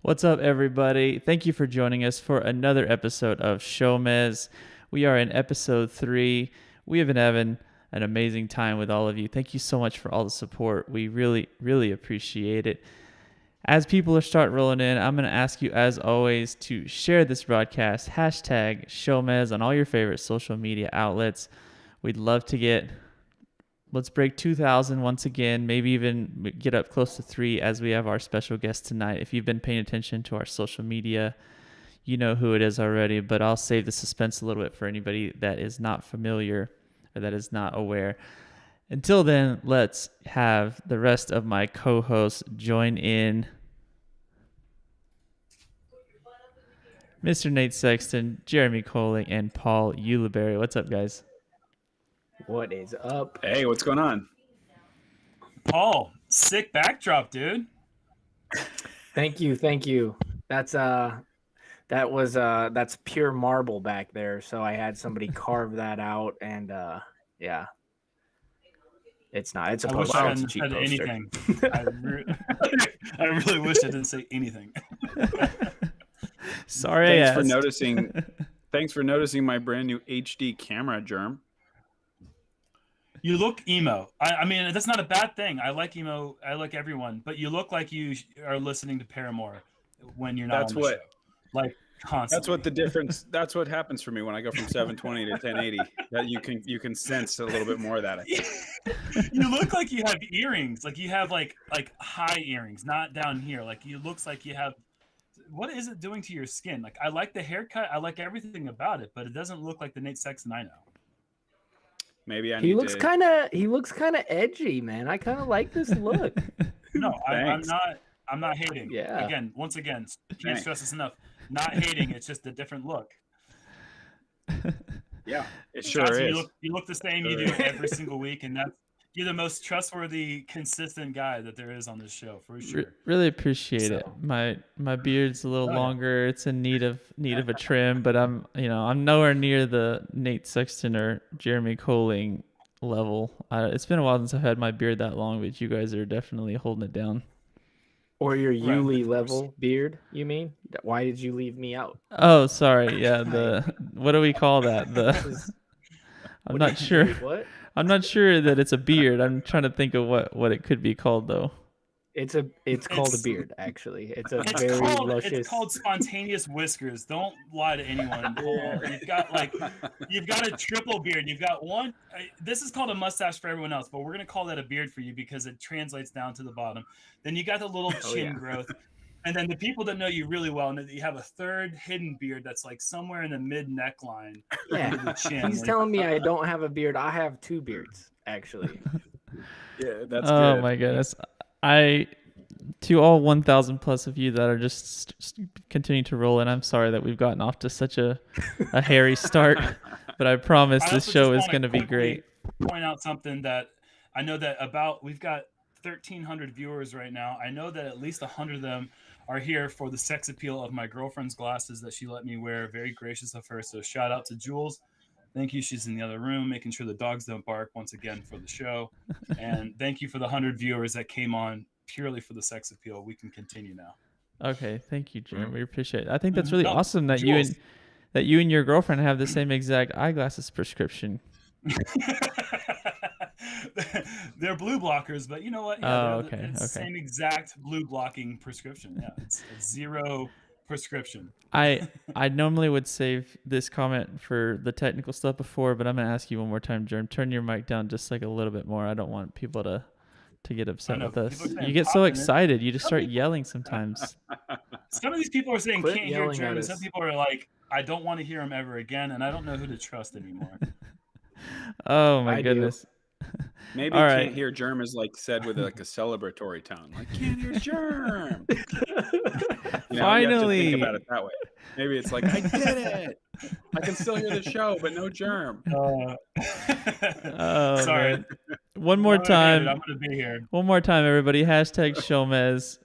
What's up, everybody? Thank you for joining us for another episode of SHOWMEZ. We are in episode 3. We have been having an amazing time with all of you. Thank you so much for all the support. We really, really appreciate it. As people are start rolling in, I'm going to ask you, as always, to share this broadcast, hashtag SHOWMEZ on all your favorite social media outlets. We'd love to let's break 2,000 once again, maybe even get up close to 3 as we have our special guest tonight. If you've been paying attention to our social media, you know who it is already, but I'll save the suspense a little bit for anybody that is not familiar or that is not aware. Until then, let's have the rest of my co-hosts join in. Mr. Nate Sexton, Jeremy Koling, and Paul Ulibarri. What's up, guys? What is up? Hey, what's going on? Paul, sick backdrop, dude. Thank you. That's pure marble back there. So I had somebody carve that out, and yeah, it's not. It's a poster. I It's a wish cheap I hadn't said poster. anything. I really wish I didn't say anything. Sorry, Thanks for noticing my brand new HD camera, Jerm. You look emo. I mean, that's not a bad thing. I like emo. I like everyone, but you look like you are listening to Paramore when you're not on the show. Like constantly. That's what the difference. That's what happens for me when I go from 720 to 1080. That you can sense a little bit more of that. I think. You look like you have earrings. Like you have like high earrings, not down here. Like you looks like you have. What is it doing to your skin? Like I like the haircut. I like everything about it, but it doesn't look like the Nate Sexton I know. Maybe He looks kind of edgy, man. I kind of like this look. No, I'm not hating. Yeah. Once again, can't stress this enough. Not hating. It's just a different look. Yeah, it sure is. You look the same. You do every single week, and you're the most trustworthy, consistent guy that there is on this show for sure. Really appreciate it. My beard's a little longer. It's in need of a trim, but I'm nowhere near the Nate Sexton or Jeremy Koling level. It's been a while since I've had my beard that long, but you guys are definitely holding it down. Or your Yuli level beard, you mean? Why did you leave me out? Oh, sorry. Yeah, what do we call that? I'm not sure. What? I'm not sure that it's a beard. I'm trying to think of what it could be called though. It's called a beard, actually. It's very luscious. It's called spontaneous whiskers. Don't lie to anyone. You've got a triple beard. You've got one. This is called a mustache for everyone else, but we're gonna call that a beard for you because it translates down to the bottom. Then you got the little chin growth. And then the people that know you really well know that you have a third hidden beard that's like somewhere in the mid neckline. Yeah, the chin. He's telling me I don't have a beard. I have 2 beards, actually. Yeah, that's good. Oh my goodness. To all 1,000 plus of you that are just continuing to roll in, I'm sorry that we've gotten off to such a hairy start, but I promise this show is going to be great. Point out something that I know that we've got 1,300 viewers right now. I know that at least 100 of them are here for the sex appeal of my girlfriend's glasses that she let me wear. Very gracious of her. So shout out to Jules. Thank you. She's in the other room, making sure the dogs don't bark once again for the show. And thank you for the 100 viewers that came on purely for the sex appeal. We can continue now. Okay. Thank you, Jerm. We appreciate it. I think that's really awesome that you and your girlfriend have the same exact eyeglasses prescription. They're blue blockers, but you know what? Yeah, it's the same exact blue blocking prescription. Yeah, it's zero prescription. I normally would save this comment for the technical stuff before, but I'm gonna ask you one more time, Jerm. Turn your mic down just like a little bit more. I don't want people to get upset with us. You get so excited, you just start yelling sometimes. Some of these people are saying Quit can't hear yelling Jerm, at and some us. people are like, I don't want to hear him ever again, and I don't know who to trust anymore. Oh my goodness. Maybe All can't right. hear Jerm is like said with like a celebratory tone. Like can't hear Jerm. Finally. You have to think about it that way. Maybe it's like I did it. I can still hear the show, but no Jerm. Oh, sorry. Man. One more time. I'm gonna be here. One more time, everybody. Hashtag SHOWMEZ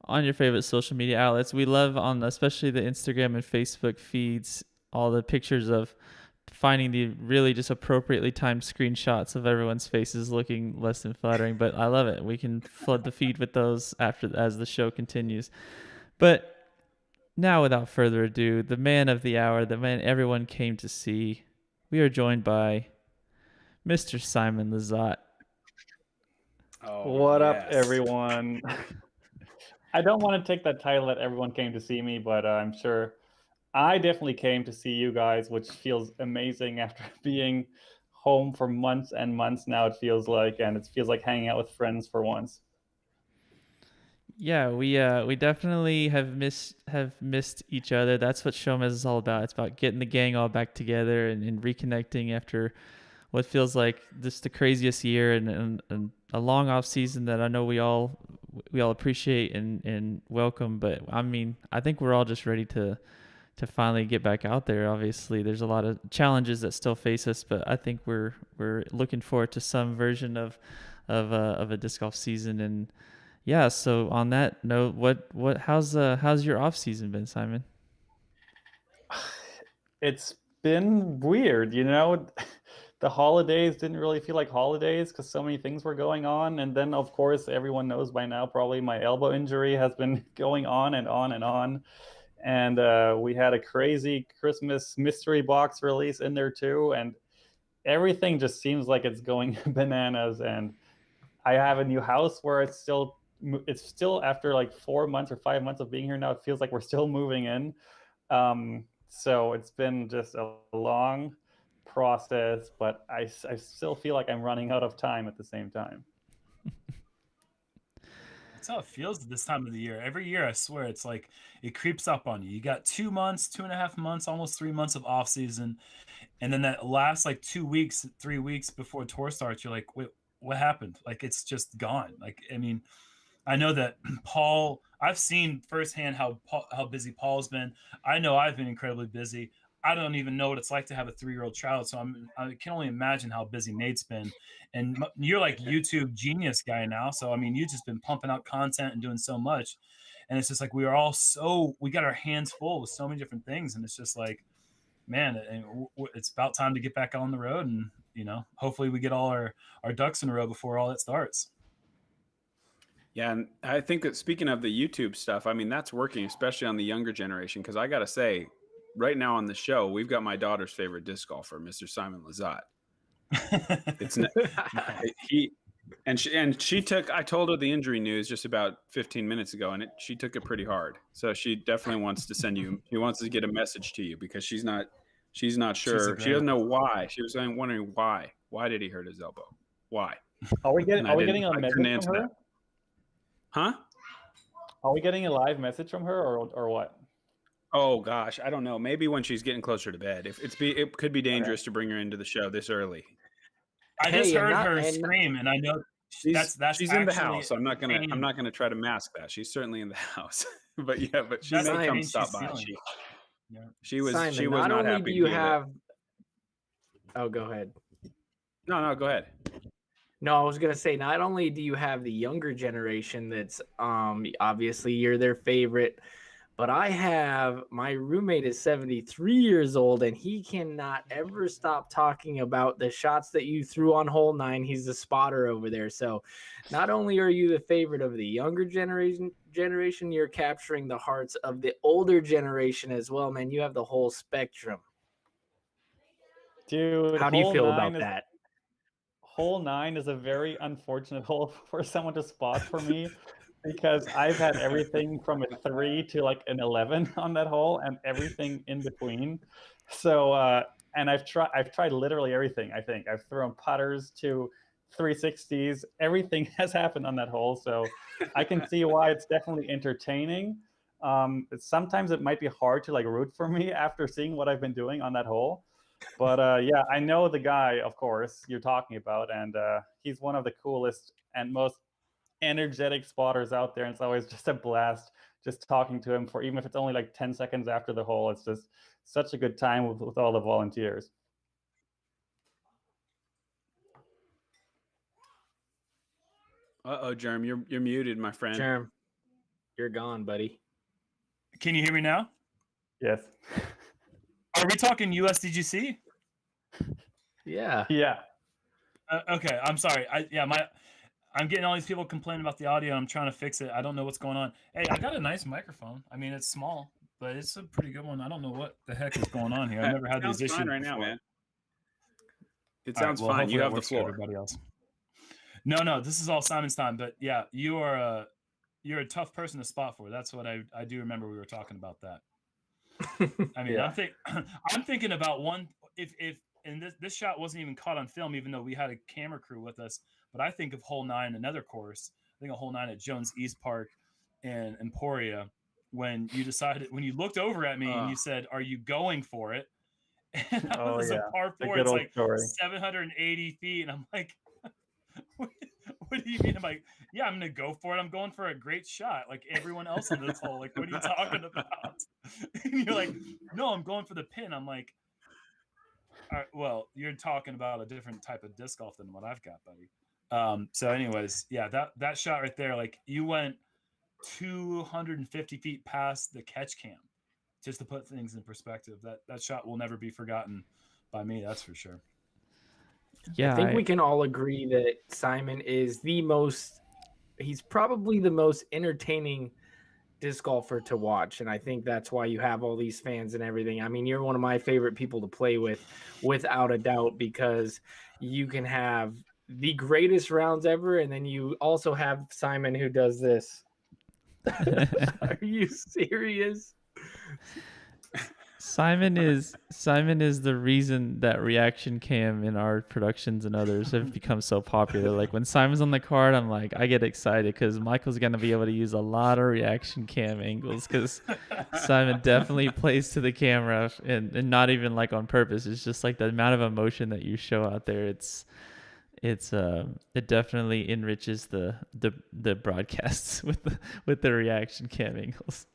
on your favorite social media outlets. We love on especially the Instagram and Facebook feeds all the pictures of finding the really just appropriately timed screenshots of everyone's faces looking less than flattering, but I love it. We can flood the feed with those as the show continues. But now without further ado, the man of the hour, the man everyone came to see, we are joined by Mr. Simon Lizotte. Oh, What up, yes. everyone? I don't want to take that title that everyone came to see me, but I'm sure I definitely came to see you guys, which feels amazing after being home for months and months now, it feels like, and it feels like hanging out with friends for once. Yeah, we definitely have missed each other. That's what SHOWMEZ is all about. It's about getting the gang all back together and reconnecting after what feels like just the craziest year and a long off season that I know we all appreciate and welcome. But I mean, I think we're all just ready to finally get back out there. Obviously, there's a lot of challenges that still face us, but I think we're looking forward to some version of a disc golf season. And yeah, so on that note, how's your off season been, Simon? It's been weird, you know. The holidays didn't really feel like holidays because so many things were going on. And then, of course, everyone knows by now probably my elbow injury has been going on and on and on. And we had a crazy Christmas mystery box release in there too. And everything just seems like it's going bananas. And I have a new house where it's still after like 4 months or 5 months of being here now, it feels like we're still moving in. So it's been just a long process, but I still feel like I'm running out of time at the same time. That's how it feels at this time of the year. Every year, I swear, it's like it creeps up on you. You got 2 months, 2.5 months, almost 3 months of off season, and then that last like 2 weeks, 3 weeks before tour starts, you're like, wait, what happened? Like it's just gone. Like I mean, I know that Paul. I've seen firsthand how busy Paul's been. I know I've been incredibly busy. I don't even know what it's like to have a 3-year-old child, so I can only imagine how busy Nate's been. And you're like YouTube genius guy now, so I mean, you've just been pumping out content and doing so much, and it's just like we got our hands full with so many different things, and it's just like, man, it's about time to get back on the road, and hopefully we get all our ducks in a row before all that starts. Yeah, and I think that speaking of the YouTube stuff, I mean, that's working, especially on the younger generation, because I got to say, right now on the show, we've got my daughter's favorite disc golfer, Mr. Simon Lizotte. She took, I told her the injury news just about 15 minutes ago, and she took it pretty hard. So she definitely wants to she wants to get a message to you because she's not sure. She doesn't know why. She was wondering why. Why did he hurt his elbow? Why? Are we getting a message from her? Huh? Are we getting a live message from her or what? Oh gosh, I don't know. Maybe when she's getting closer to bed. It could be dangerous to bring her into the show this early. I just heard her scream, and I know that's she's in the house. So I'm not gonna try to mask that. She's certainly in the house. but she may come stop by. She was Simon, she was not happy. Oh, go ahead. No, go ahead. No, I was gonna say, not only do you have the younger generation that's obviously you're their favorite, but my roommate is 73 years old and he cannot ever stop talking about the shots that you threw on hole 9. He's the spotter over there. So not only are you the favorite of the younger generation, you're capturing the hearts of the older generation as well, man. You have the whole spectrum. Dude, how do you feel about that? Hole 9 is a very unfortunate hole for someone to spot for me because I've had everything from a 3 to like an 11 on that hole and everything in between. So and I've tried literally everything. I think I've thrown putters to 360s. Everything has happened on that hole, so I can see why it's definitely entertaining. Sometimes it might be hard to like root for me after seeing what I've been doing on that hole. But yeah, I know the guy, of course, you're talking about, and he's one of the coolest and most energetic spotters out there. And it's always just a blast just talking to him for even if it's only like 10 seconds after the hole. It's just such a good time with all the volunteers. Uh-oh, Jerm, you're muted, my friend. Jerm, you're gone, buddy. Can you hear me now? Yes. Are we talking USDGC? Yeah. Yeah. Okay, I'm sorry. I'm getting all these people complaining about the audio. I'm trying to fix it. I don't know what's going on. Hey, I got a nice microphone. I mean, it's small, but it's a pretty good one. I don't know what the heck is going on here. I've never had these Sounds issues fine right before. now, man. It All right, sounds well, fine. You hopefully that have the works for floor. everybody else. No, this is all Simon's time. But yeah, you're a tough person to spot for. That's what I do remember. We were talking about that. I mean, Yeah. I'm thinking about one. If and this shot wasn't even caught on film, even though we had a camera crew with us. But I think of hole 9, another course. I think of hole 9 at Jones East Park in Emporia, when you looked over at me and you said, "Are you going for it?" And that was a par 4. It's like story. 780 feet, and I'm like, what do you mean? I'm like, yeah, I'm gonna go for it. I'm going for a great shot, like everyone else on this hole. Like, what are you talking about? And you're like, no, I'm going for the pin. I'm like, all right, well, you're talking about a different type of disc golf than what I've got, buddy. So anyways, yeah, that shot right there, like you went 250 feet past the catch cam. Just to put things in perspective, that shot will never be forgotten by me. That's for sure. Yeah, I think we can all agree that Simon is he's probably the most entertaining disc golfer to watch. And I think that's why you have all these fans and everything. I mean, you're one of my favorite people to play with, without a doubt, because you can have the greatest rounds ever. And then you also have Simon who does this. Are you serious? Simon is the reason that reaction cam in our productions and others have become so popular. Like when Simon's on the card, I'm like, I get excited because Michael's gonna be able to use a lot of reaction cam angles because Simon definitely plays to the camera and not even like on purpose. It's just like the amount of emotion that you show out there. It definitely enriches the broadcasts with the reaction cam angles.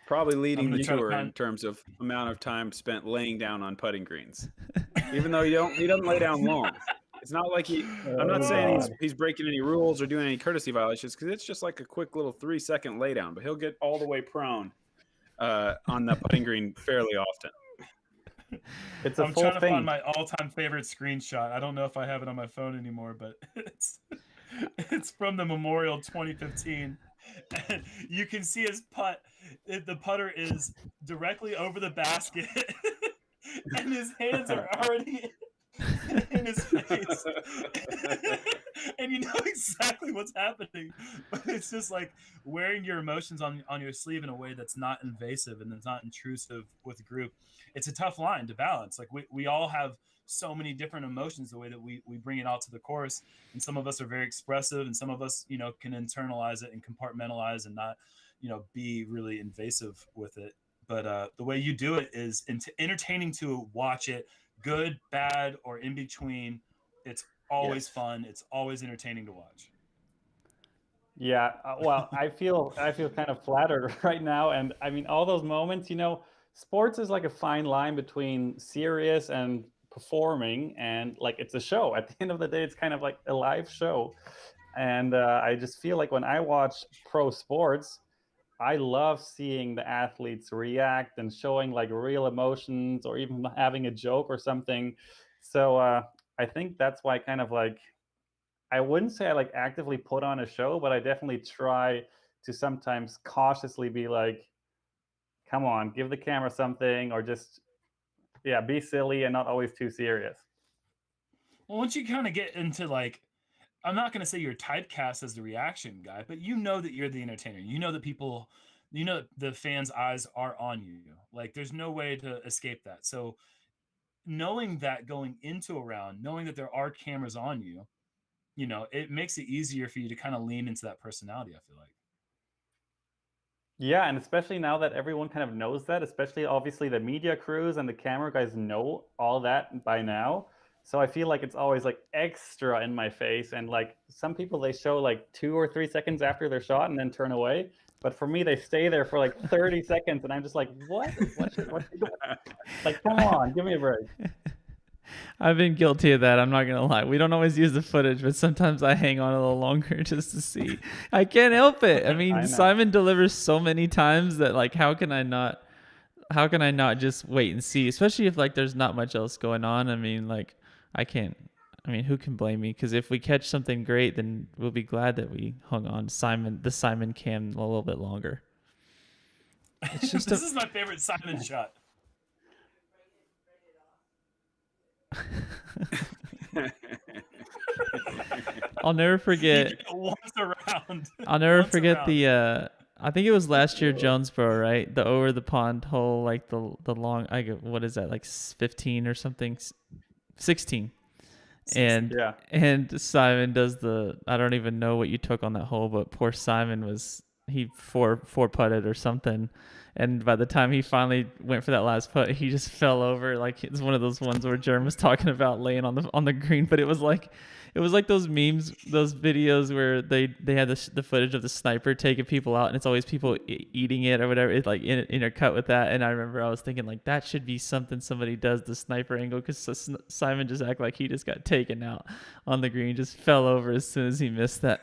Probably leading the tour in terms of amount of time spent laying down on putting greens. Even though he doesn't lay down long. It's not like I'm not saying he's breaking any rules or doing any courtesy violations, because it's just like a quick little 3-second lay down, but he'll get all the way prone on the putting green fairly often. I'm trying to find my all-time favorite screenshot. I don't know if I have it on my phone anymore, but it's from the Memorial 2015. And you can see his putt. The putter is directly over the basket, and his hands are already in his face. And you know exactly what's happening. But it's just like wearing your emotions on your sleeve in a way that's not invasive and that's not intrusive with the group. It's a tough line to balance. Like we all have so many different emotions, the way that we bring it out to the course. And some of us are very expressive, and some of us, can internalize it and compartmentalize and not, be really invasive with it. But the way you do it is entertaining to watch it, good, bad, or in between. It's always fun. It's always entertaining to watch. Yeah, well, I feel kind of flattered right now. And I mean, all those moments, sports is like a fine line between serious and performing, and like it's a show. At the end of the day, it's kind of like a live show. And I just feel like when I watch pro sports, I love seeing the athletes react and showing like real emotions or even having a joke or something. So I think that's why kind of like, I wouldn't say I like actively put on a show, but I definitely try to sometimes cautiously be like, come on, give the camera something, or just, be silly and not always too serious. Well, once you kind of get into like, I'm not going to say you're typecast as the reaction guy, but you know that you're the entertainer. You know that people, the fans' eyes are on you. Like there's no way to escape that. So knowing that going into a round, knowing that there are cameras on you, it makes it easier for you to kind of lean into that personality, I feel like. Yeah, and especially now that everyone kind of knows that, especially obviously the media crews and the camera guys know all that by now. So I feel like it's always like extra in my face. And like some people, they show like 2 or 3 seconds after their shot and then turn away. But for me, they stay there for like 30 seconds. And I'm just like, what? What's like, come on, give me a break. I've been guilty of that. I'm not going to lie. We don't always use the footage, but sometimes I hang on a little longer just to see. I can't help it. I mean, Simon delivers so many times that like, how can I not just wait and see, especially if like there's not much else going on. I mean, like who can blame me? Because if we catch something great, then we'll be glad that we hung on the Simon cam a little bit longer. It's just This is my favorite Simon shot. I'll never forget. Once around. I'll never Once forget around. the. I think it was last year, JomezPro, right? The over the pond hole, like the long. What is that? Like 15 or something, 16. And Yeah. and Simon does the. I don't even know what you took on that hole, but poor Simon he four putted or something. And by the time he finally went for that last putt, he just fell over. Like it's one of those ones where Jerm was talking about laying on the green, but it was like those memes, those videos where they had the footage of the sniper taking people out, and it's always people eating it or whatever. It's like intercut with that. And I remember I was thinking like that should be something somebody does, the sniper angle, because Simon just acted like he just got taken out on the green, just fell over as soon as he missed that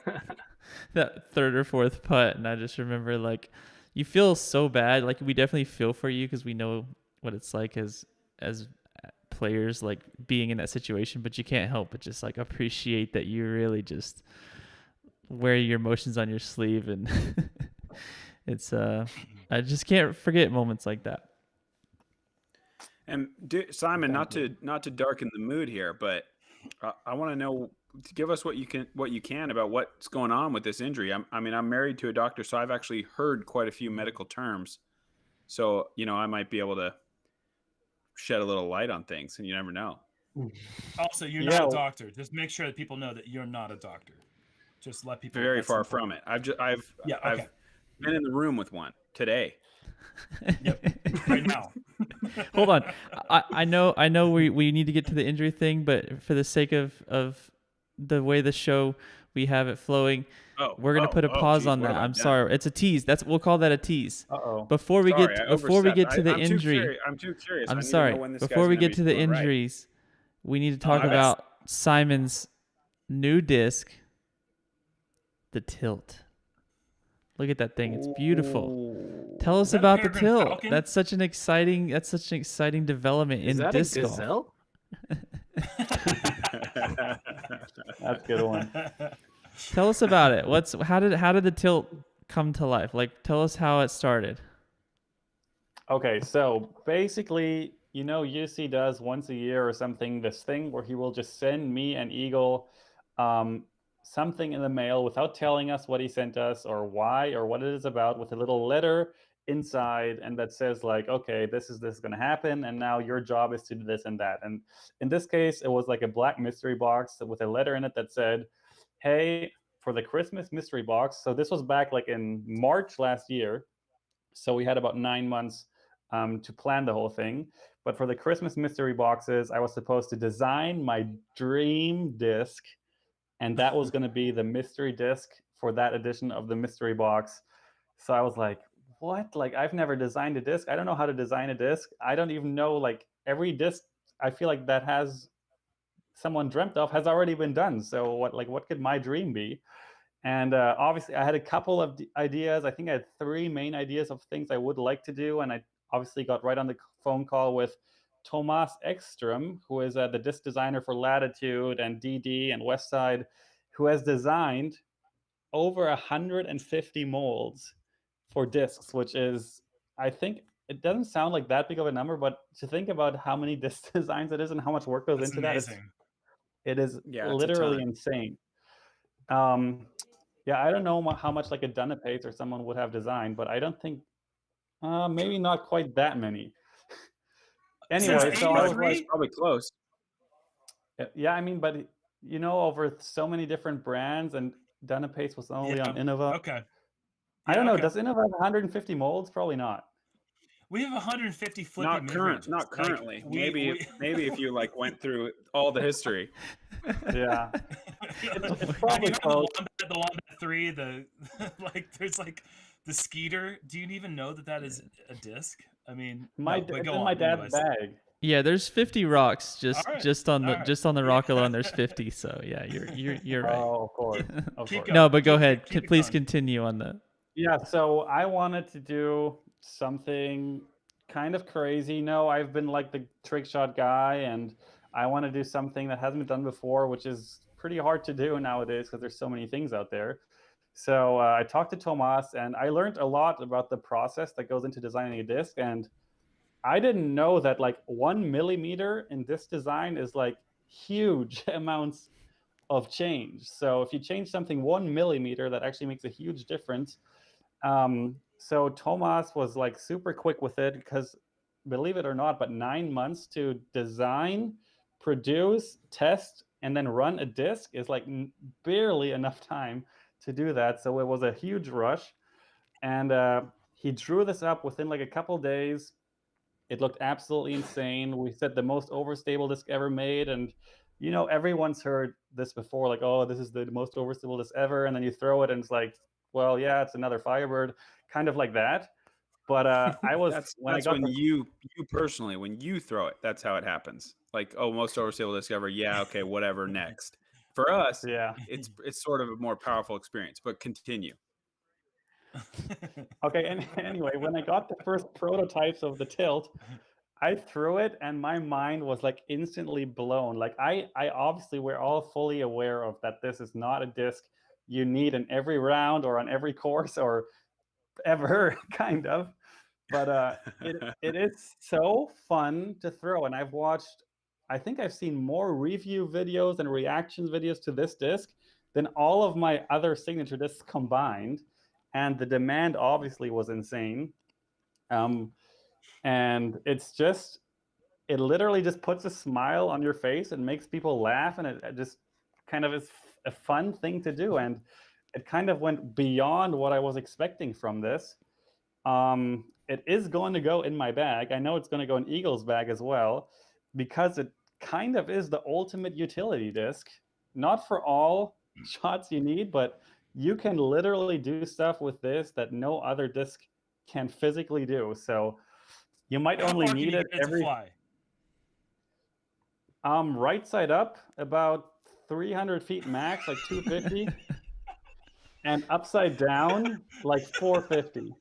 third or fourth putt. And I just remember like you feel so bad. Like we definitely feel for you because we know what it's like as players, like being in that situation, but you can't help but just like appreciate that you really just wear your emotions on your sleeve. And it's I just can't forget moments like that. And Simon, not to darken the mood here, but I want to know, give us what you can about what's going on with this injury. I'm married to a doctor, so I've actually heard quite a few medical terms. So, I might be able to shed a little light on things, and you never know. Also, you're not a doctor. Just make sure that people know that you're not a doctor. Just let people. Very far from it. I've been in the room with one today. Yep. Right now. Hold on. I know we need to get to the injury thing, but for the sake of the way the show we have it flowing, we're gonna put a pause on that. I'm sorry. It's a tease. We'll call that a tease. Before we get to the injury, I'm too curious. I'm sorry. Before we get to the injuries, we need to talk about Simon's new disc, the Tilt. Look at that thing. It's beautiful. Tell us about the Tilt. Falcon? That's such an exciting development in disc golf. Is that a gazelle? That's a good one. Tell us about it. How did the Tilt come to life? Like, tell us how it started. Okay, so basically, UC does once a year or something this thing where he will just send me and Eagle something in the mail without telling us what he sent us or why or what it is about, with a little letter inside, and that says like, okay, this is going to happen, and now your job is to do this and that. And in this case, it was like a black mystery box with a letter in it that said, hey, for the Christmas mystery box. So this was back like in March last year, so we had about 9 months to plan the whole thing. But for the Christmas mystery boxes, I was supposed to design my dream disc, and that was going to be the mystery disc for that edition of the mystery box. So I was like, what? Like, I've never designed a disc. I don't know how to design a disc. I don't even know, like, every disc I feel like that has someone dreamt of has already been done. So what could my dream be? And obviously I had a couple of ideas. I think I had 3 main ideas of things I would like to do. And I obviously got right on the phone call with Thomas Ekström, who is the disc designer for Latitude and DD and Westside, who has designed over 150 molds for discs, which is, I think, it doesn't sound like that big of a number, but to think about how many disc designs it is and how much work goes into amazing. that, it is literally insane. I don't know how much like a Dunapace or someone would have designed, but I don't think, maybe not quite that many. Anyway, so I was like, probably close. Yeah, I mean, but over so many different brands, and Dunapace was only on Innova. Okay. I don't know. Does Innova have 150 molds? Probably not. We have 150 flippy Not currently. Like, maybe if you like went through all the history. Yeah. It's probably close. The Wombat 3, there's like the Skeeter. Do you even know that is a disc? I mean, it's in my dad's bag. Yeah, there's 50 rocks just on the rock alone. There's 50. So yeah, you're right. Oh, of course. No, but go ahead. Please continue on that. Yeah, so I wanted to do something kind of crazy. No, I've been like the trick shot guy, and I want to do something that hasn't been done before, which is pretty hard to do nowadays because there's so many things out there. So I talked to Tomas, and I learned a lot about the process that goes into designing a disc. And I didn't know that like 1 millimeter in this design is like huge amounts of change. So if you change something 1 millimeter, that actually makes a huge difference. So Tomas was like super quick with it because, believe it or not, but 9 months to design, produce, test, and then run a disc is like barely enough time to do that. So it was a huge rush. And he drew this up within like a couple days. It looked absolutely insane. We said the most overstable disc ever made. And, you know, everyone's heard this before, like, oh, this is the most overstable disc ever. And then you throw it and it's like, well, yeah, it's another Firebird, kind of like that. But I was, That's when I that's got when the, you personally, when you throw it, that's how it happens. Like, oh, most overstable disc ever. Yeah, okay, whatever. Next. For us, yeah. it's sort of a more powerful experience. But continue. Okay, and anyway, when I got the first prototypes of the Tilt, I threw it and my mind was like instantly blown. Like I obviously, we're all fully aware of that this is not a disc you need in every round or on every course or ever, kind of. But it is so fun to throw. And I think I've seen more review videos and reactions videos to this disc than all of my other signature discs combined. And the demand obviously was insane. And it literally just puts a smile on your face and makes people laugh. And it just kind of is a fun thing to do. And it kind of went beyond what I was expecting from this. It is going to go in my bag. I know it's going to go in Eagle's bag as well, because it kind of is the ultimate utility disc. Not for all shots you need, but you can literally do stuff with this that no other disc can physically do. So you might How only far can need you it get to every fly? right side up, about 300 feet max, like 250, and upside down, like 450.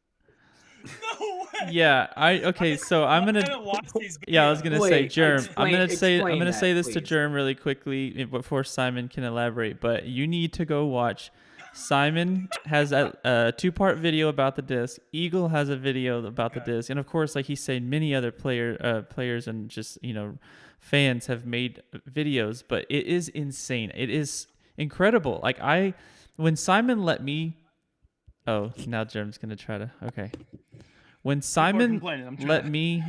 No way. Yeah, okay, so I'm I gonna haven't watched these videos. yeah, I was gonna say Wait, Jerm. I'm gonna explain say that, this to please. Jerm really quickly before Simon can elaborate. But you need to go watch. Simon has a 2-part video about the disc. Eagle has a video about the disc, and of course, like he said, many other players and just fans have made videos. But it is insane. It is incredible. Like when Simon let me. Oh, now Jerm's gonna try to. Okay. When People are Simon complaining. I'm trying let to- me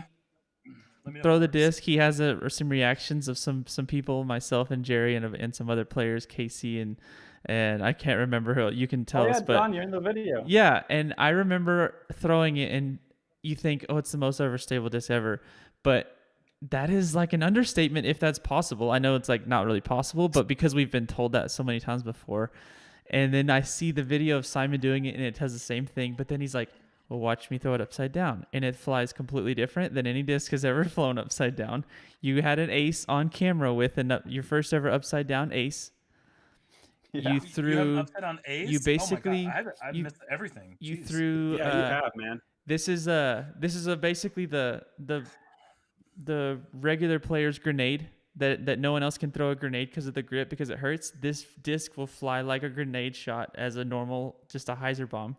Let me know throw if the it works. disc, he has some reactions of some people, myself and Jerry and some other players, Casey and I can't remember who. You can tell Oh yeah, us, but John, you're in the video. yeah, and I remember throwing it, and you think, oh, it's the most overstable disc ever, but that is like an understatement if that's possible. I know it's like not really possible, but because we've been told that so many times before. And then I see the video of Simon doing it, and it does the same thing. But then he's like, well, watch me throw it upside down. And it flies completely different than any disc has ever flown upside down. You had an ace on camera with your first ever upside down ace. Yeah. You threw... You have an upside down ace? You basically... Oh my God. I've missed everything. You Jeez. threw... Yeah, you have, man. This is basically the regular player's grenade that no one else can throw a grenade because of the grip, because it hurts. This disc will fly like a grenade shot as a normal, just a hyzer bomb.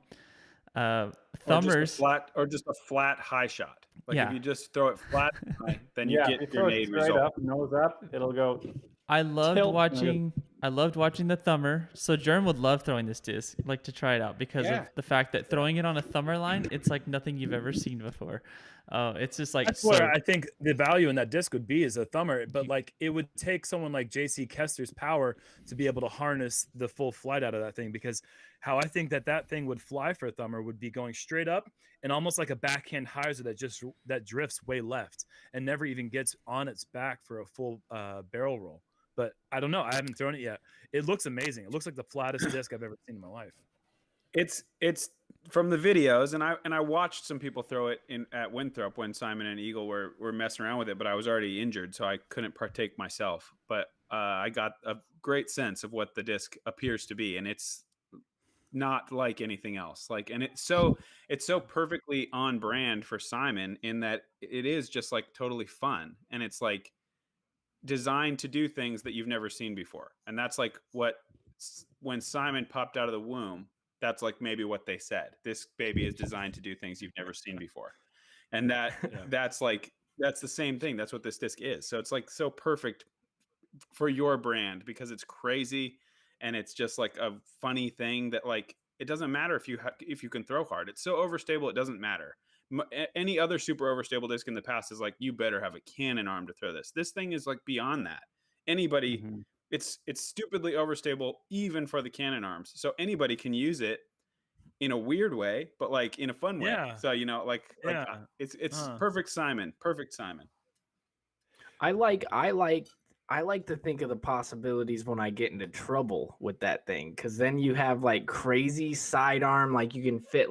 Thumbers or just a flat high shot. Like Yeah. if you just throw it flat, high, then you Yeah, get if you throw it grenade straight result. up, nose up, it'll go. I loved Tilt. watching the thumber. So Jerm would love throwing this disc, like to try it out, because Yeah. of the fact that throwing it on a thumber line, it's like nothing you've ever seen before. It's just like That's where I think the value in that disc would be as a thumber, but like it would take someone like JC Kester's power to be able to harness the full flight out of that thing, because how I think that thing would fly for a thumber would be going straight up and almost like a backhand hyzer that drifts way left and never even gets on its back for a full barrel roll. But I don't know. I haven't thrown it yet. It looks amazing. It looks like the flattest disc I've ever seen in my life. It's from the videos, and I watched some people throw it at Winthrop when Simon and Eagle were messing around with it, but I was already injured, so I couldn't partake myself. But I got a great sense of what the disc appears to be, and it's not like anything else. And it's so perfectly on brand for Simon in that it is just like totally fun, and it's like designed to do things that you've never seen before. And that's like when Simon popped out of the womb, that's like maybe what they said. This baby is designed to do things you've never seen before. And that's the same thing. That's what this disc is. So it's like so perfect for your brand because it's crazy and it's just like a funny thing that like it doesn't matter if you can throw hard. It's so overstable it doesn't matter. Any other super overstable disc in the past is like you better have a cannon arm to throw this. This thing is like beyond that. Anybody, it's stupidly overstable even for the cannon arms. So anybody can use it in a weird way, but like in a fun way. Yeah. So it's perfect Simon. Perfect Simon. I like to think of the possibilities when I get into trouble with that thing, because then you have like crazy sidearm, like you can fit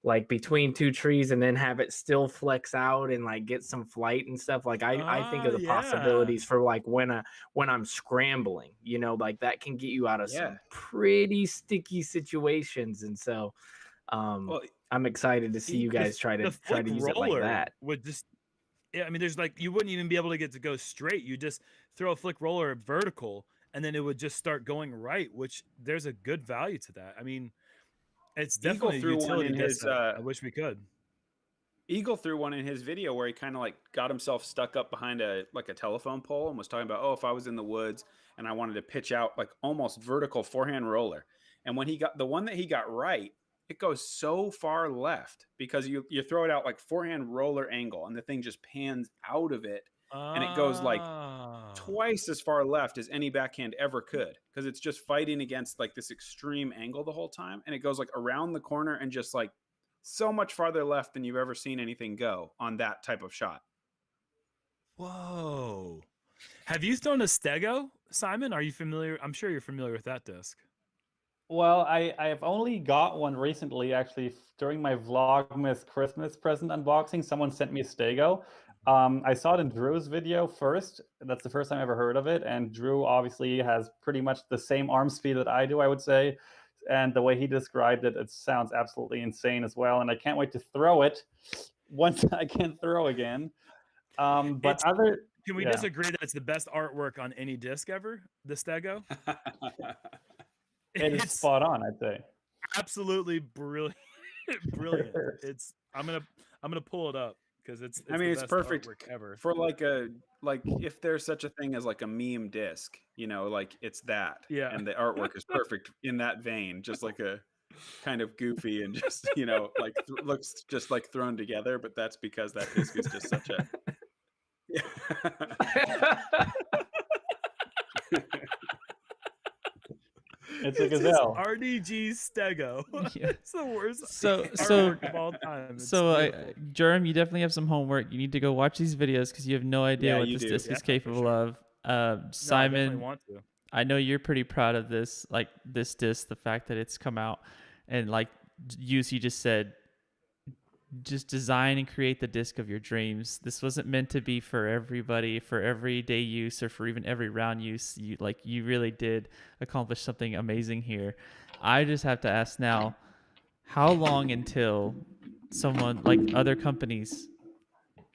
like between two trees and then have it still flex out and like get some flight and stuff. Like I think of the possibilities for like when I'm scrambling, you know, like that can get you out of some pretty sticky situations. And so I'm excited to see you guys try to use it like that. Would just I mean, there's like you wouldn't even be able to get to go straight. You just throw a flick roller vertical, and then it would just start going right. Which there's a good value to that. I mean, it's definitely a utility disc. I wish we could. Eagle threw one in his video where he kind of like got himself stuck up behind a telephone pole and was talking about, oh, if I was in the woods and I wanted to pitch out like almost vertical forehand roller. And when he got the one that he got right, it goes so far left because you throw it out like forehand roller angle and the thing just pans out of it and it goes like twice as far left as any backhand ever could because it's just fighting against like this extreme angle the whole time, and it goes like around the corner and just like so much farther left than you've ever seen anything go on that type of shot. Whoa. Have you thrown a Stego, Simon? Are you familiar? I'm sure you're familiar with that disc. Well, I have only got one recently, actually, during my Vlogmas Christmas present unboxing. Someone sent me a Stego. I saw it in Drew's video first. That's the first time I ever heard of it. And Drew obviously has pretty much the same arm speed that I do, I would say. And the way he described it, it sounds absolutely insane as well. And I can't wait to throw it once I can throw again. Can we disagree that it's the best artwork on any disc ever, the Stego? It's spot on, I'd say. Absolutely brilliant. Brilliant. I'm gonna pull it up because it's it's perfect ever. For like if there's such a thing as like a meme disc, you know, like it's that. Yeah. And the artwork is perfect in that vein, just like a kind of goofy and just, you know, like looks just like thrown together, but that's because that disc is just such a It's a gazelle. RDG Stego. Yeah. It's the worst artwork of all time. Jerm, you definitely have some homework. You need to go watch these videos because you have no idea what this disc is capable of. Simon, I want to. I know you're pretty proud of this, like this disc, the fact that it's come out, and like you just said, just design and create the disc of your dreams. This wasn't meant to be for everybody, for everyday use, or for even every round use. You really did accomplish something amazing here. I just have to ask now, how long until someone like other companies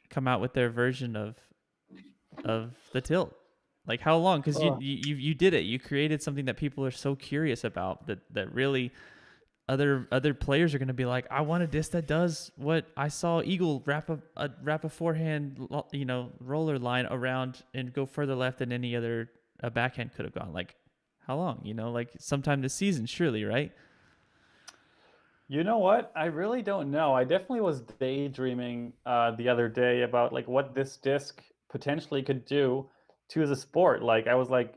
come out with their version of the Tilt? Like how long? Because you did it. You created something that people are so curious about that really other players are going to be like, I want a disc that does what I saw Eagle wrap a forehand, you know, roller line around and go further left than any other backhand could have gone. Like, how long? You know, like sometime this season, surely, right? You know what? I really don't know. I definitely was daydreaming the other day about like what this disc potentially could do to the sport. Like I was like,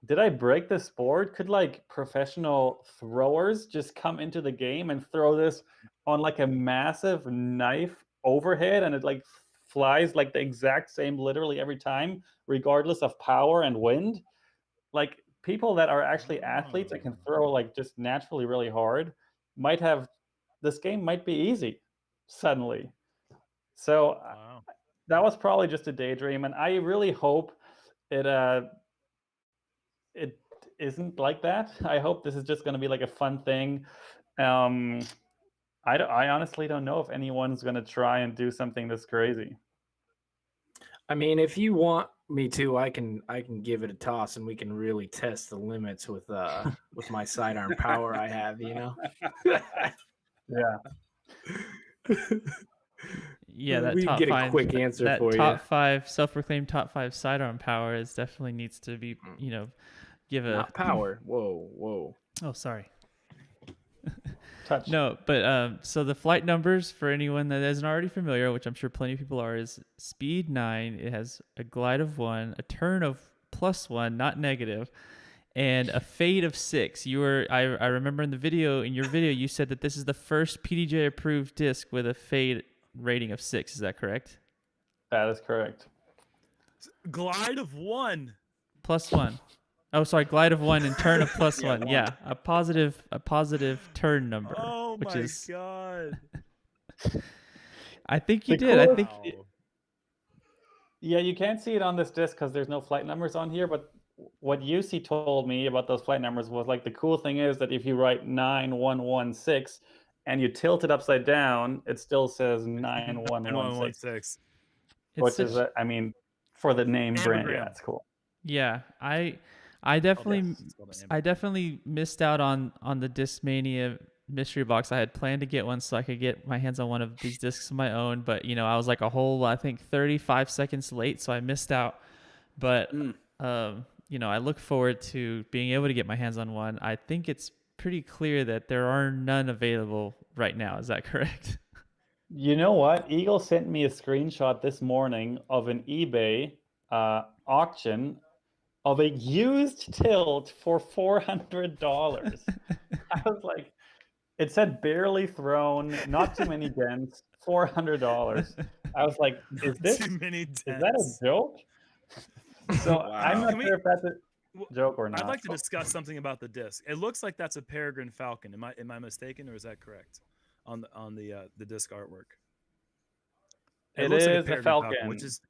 did I break the sport? Could like professional throwers just come into the game and throw this on like a massive knife overhead and it like flies like the exact same literally every time, regardless of power and wind? Like people that are actually athletes that can throw like just naturally really hard might have, this game might be easy suddenly. So that was probably just a daydream, and I really hope it isn't like that. I hope this is just going to be like a fun thing. I honestly don't know if anyone's going to try and do something this crazy. I mean, if you want Me too. I can give it a toss, and we can really test the limits with my sidearm power I have. Yeah. Yeah, that we top get a five, quick answer that for top you. five, self-proclaimed top five sidearm power is definitely needs to be, give a Not power. Whoa. Oh, sorry. Touch. No, but so the flight numbers for anyone that isn't already familiar, which I'm sure plenty of people are, is speed 9. It has a glide of 1, a turn of +1, not negative, and a fade of 6. I remember in your video, you said that this is the first PDJ approved disc with a fade rating of 6. Is that correct? That is correct. Glide of 1. +1. Oh, sorry, glide of 1 and turn of +1. Yeah, 1. Yeah, a positive turn number. Oh which my is, god. I think you The did. I coolest- think Wow. Yeah, you can't see it on this disc because there's no flight numbers on here, but what UC told me about those flight numbers was like the cool thing is that if you write 9116 and you tilt it upside down, it still says 9116, 116. which is, for the name brand, yeah, Anagram. that's cool. Yeah, I definitely It's called an I definitely missed out on the Discmania mystery box. I had planned to get one so I could get my hands on one of these discs of my own, but I was like a whole, I think, 35 seconds late, so I missed out. But I look forward to being able to get my hands on one. I think it's pretty clear that there are none available right now. Is that correct? You know what? Eagle sent me a screenshot this morning of an eBay auction of a used tilt for $400. I was like, it said barely thrown, not too many dents, $400. I was like, is Too many that a dents. joke? So Wow. I'm not Can we- sure if that's a joke or not. I'd like to discuss something about the disc. It looks like that's a peregrine falcon. Am I mistaken, or is that correct on the disc artwork? It looks like is a peregrine falcon.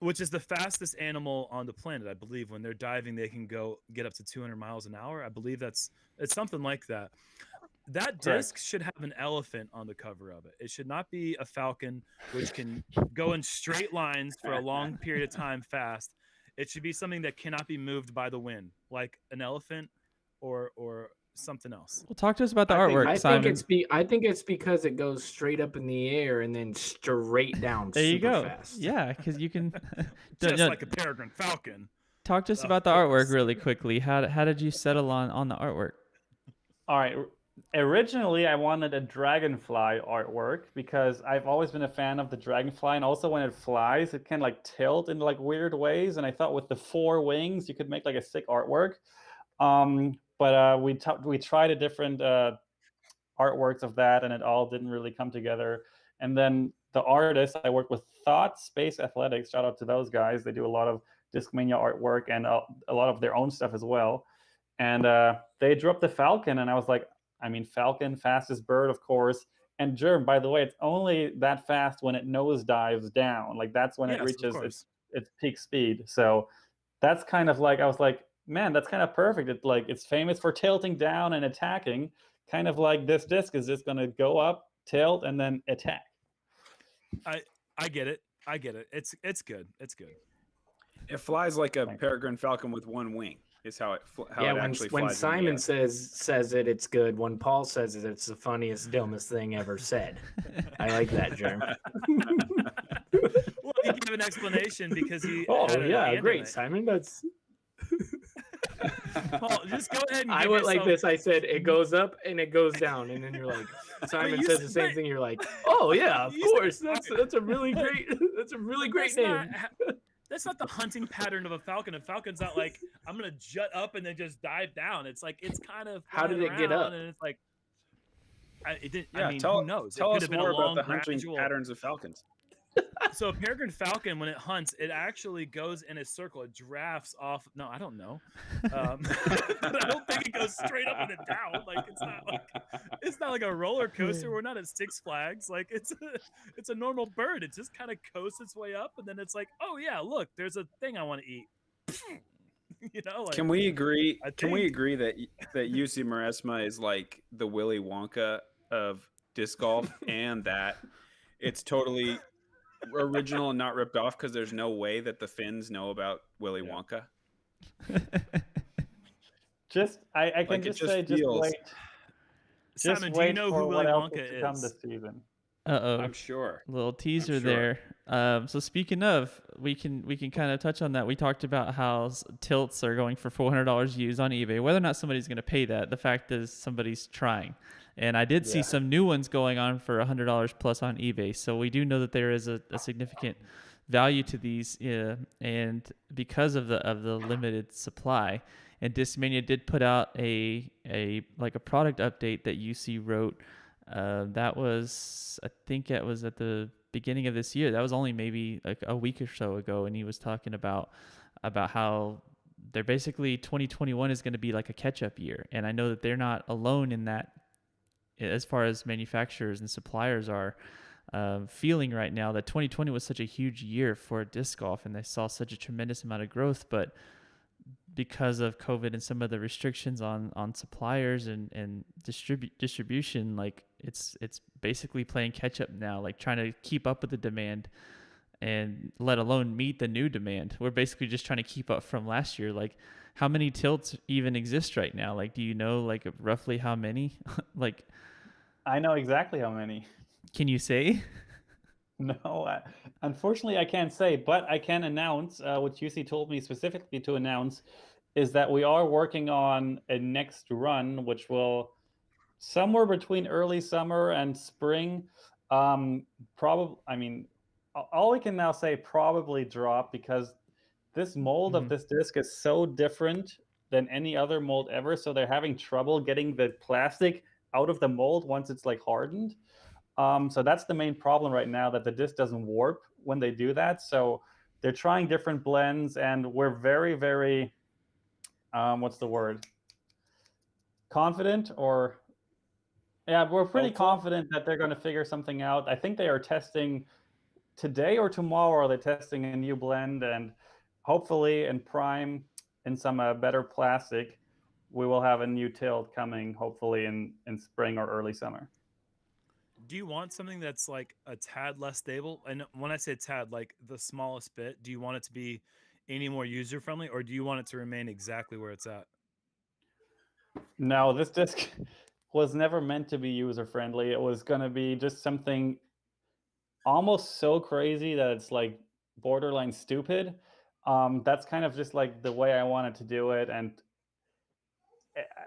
which is the fastest animal on the planet. I believe when they're diving, they can get up to 200 miles an hour. I believe it's something like that. That disc should have an elephant on the cover of it. It should not be a falcon, which can go in straight lines for a long period of time fast. It should be something that cannot be moved by the wind, like an elephant or something else. Well, talk to us about the artwork, Simon. I think it's because it goes straight up in the air and then straight down. There you go. Fast. Yeah, because you can Just like a peregrine falcon. talk to us about the artwork really quickly. How did you settle on the artwork? All right. Originally, I wanted a dragonfly artwork because I've always been a fan of the dragonfly, and also when it flies, it can like tilt in like weird ways. And I thought with the 4 wings, you could make like a sick artwork. But we tried a different artworks of that, and it all didn't really come together. And then the artist, I worked with Thought Space Athletics. Shout out to those guys. They do a lot of Discmania artwork and a lot of their own stuff as well. And they drew up the falcon, and I was like, falcon, fastest bird, of course. And Jerm, by the way, it's only that fast when it nosedives down. Like that's when it reaches its peak speed. So that's kind of like, I was like, man, that's kind of perfect. It's famous for tilting down and attacking. Kind of like this disc is just going to go up, tilt, and then attack. I get it. It's good. It's good. It flies like a peregrine falcon with 1 wing. Is how it actually flies. When Simon says it, it's good. When Paul says it, it's the funniest, dumbest thing ever said. I like that, Jerm. Well, you give an explanation because he. Oh yeah, great, Simon. That's. Paul, just go ahead and I went like this. I said it goes up and it goes down, and then you're like, Simon says the same thing. You're like, oh yeah, of course. That's a really great name. That's not the hunting pattern of a falcon. A falcon's not like I'm gonna jut up and then just dive down. It's like it's kind of how did it get up? And it's like it didn't. Yeah, who knows? Tell us more about the hunting patterns of falcons. So a peregrine falcon, when it hunts, it actually goes in a circle. It drafts off. No, I don't know. I don't think it goes straight up and then down. Like it's not like a roller coaster. We're not at Six Flags. Like it's a normal bird. It just kind of coasts its way up, and then it's like, oh yeah, look, there's a thing I want to eat. Can we agree? Can we agree that UC Maresma is like the Willy Wonka of disc golf, and that it's totally original and not ripped off because there's no way that the Finns know about Willy Wonka. I can just say, just wait. Simon, do you know who Willy Wonka is to come this season? I'm sure. Little teaser there. So speaking of, we can kind of touch on that. We talked about how tilts are going for $400 used on eBay. Whether or not somebody's going to pay that, the fact is somebody's trying. And I did see some new ones going on for $100 plus on eBay. So we do know that there is a significant value to these, and because of the limited supply. And Discmania did put out a product update that UC wrote. That was, I think it was at the beginning of this year. That was only maybe like a week or so ago, and he was talking about how they're basically 2021 is going to be like a catch-up year. And I know that they're not alone in that, as far as manufacturers and suppliers are feeling right now, that 2020 was such a huge year for disc golf, and they saw such a tremendous amount of growth, but because of COVID and some of the restrictions on suppliers and distribution, like it's basically playing catch up now, like trying to keep up with the demand, and let alone meet the new demand. We're basically just trying to keep up from last year. Like, how many tilts even exist right now? Like, do you know like roughly how many? Like, I know exactly how many. Can you say? No, unfortunately I can't say, but I can announce, what UC told me specifically to announce, is that we are working on a next run, which will somewhere between early summer and spring, probably, I mean, all we can now say probably drop, because this mold of this disc is so different than any other mold ever. So they're having trouble getting the plastic out of the mold once it's like hardened. So that's the main problem right now, that the disc doesn't warp when they do that. So they're trying different blends, and we're very, very, what's the word? Confident, or we're pretty confident that they're going to figure something out. I think they are testing today or tomorrow. They're testing a new blend, and hopefully in prime, in some better plastic, we will have a new tilt coming hopefully in spring or early summer. Do you want something that's like a tad less stable? And when I say tad, like the smallest bit, do you want it to be any more user friendly, or do you want it to remain exactly where it's at? No, this disc was never meant to be user friendly. It was going to be just something almost so crazy that it's like borderline stupid. That's kind of just like the way I wanted to do it. And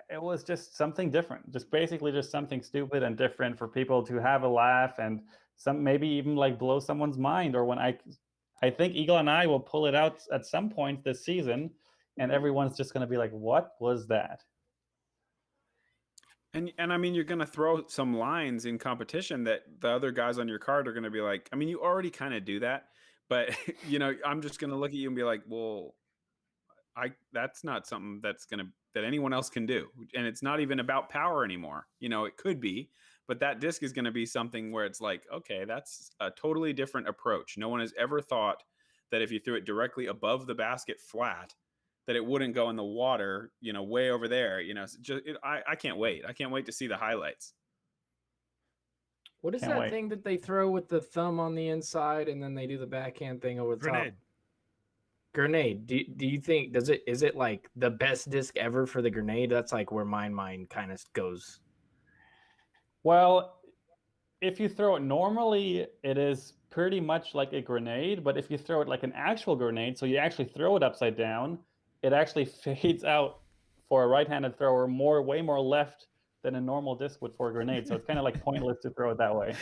it was just something different, just basically just something stupid and different for people to have a laugh, and some maybe even like blow someone's mind. Or when I think Eagle and I will pull it out at some point this season, and everyone's just going to be like, what was that? And I mean, you're going to throw some lines in competition that the other guys on your card are going to be like, I mean, you already kind of do that, but you know, I'm just going to look at you and be like, well, that's not something that anyone else can do. And it's not even about power anymore. You know, it could be, but that disc is going to be something where it's like, okay, that's a totally different approach. No one has ever thought that if you threw it directly above the basket flat, that it wouldn't go in the water, you know, way over there. You know, I can't wait. I can't wait to see the highlights. What is that thing that they throw with the thumb on the inside and then they do the backhand thing over the top? Grenade. Do you think is it like the best disc ever for the grenade? That's like where my mind kind of goes. Well, if you throw it normally, it is pretty much like a grenade, but if you throw it like an actual grenade, so you actually throw it upside down, it actually fades out for a right-handed thrower way more left than a normal disc would for a grenade. So it's kind of like pointless to throw it that way.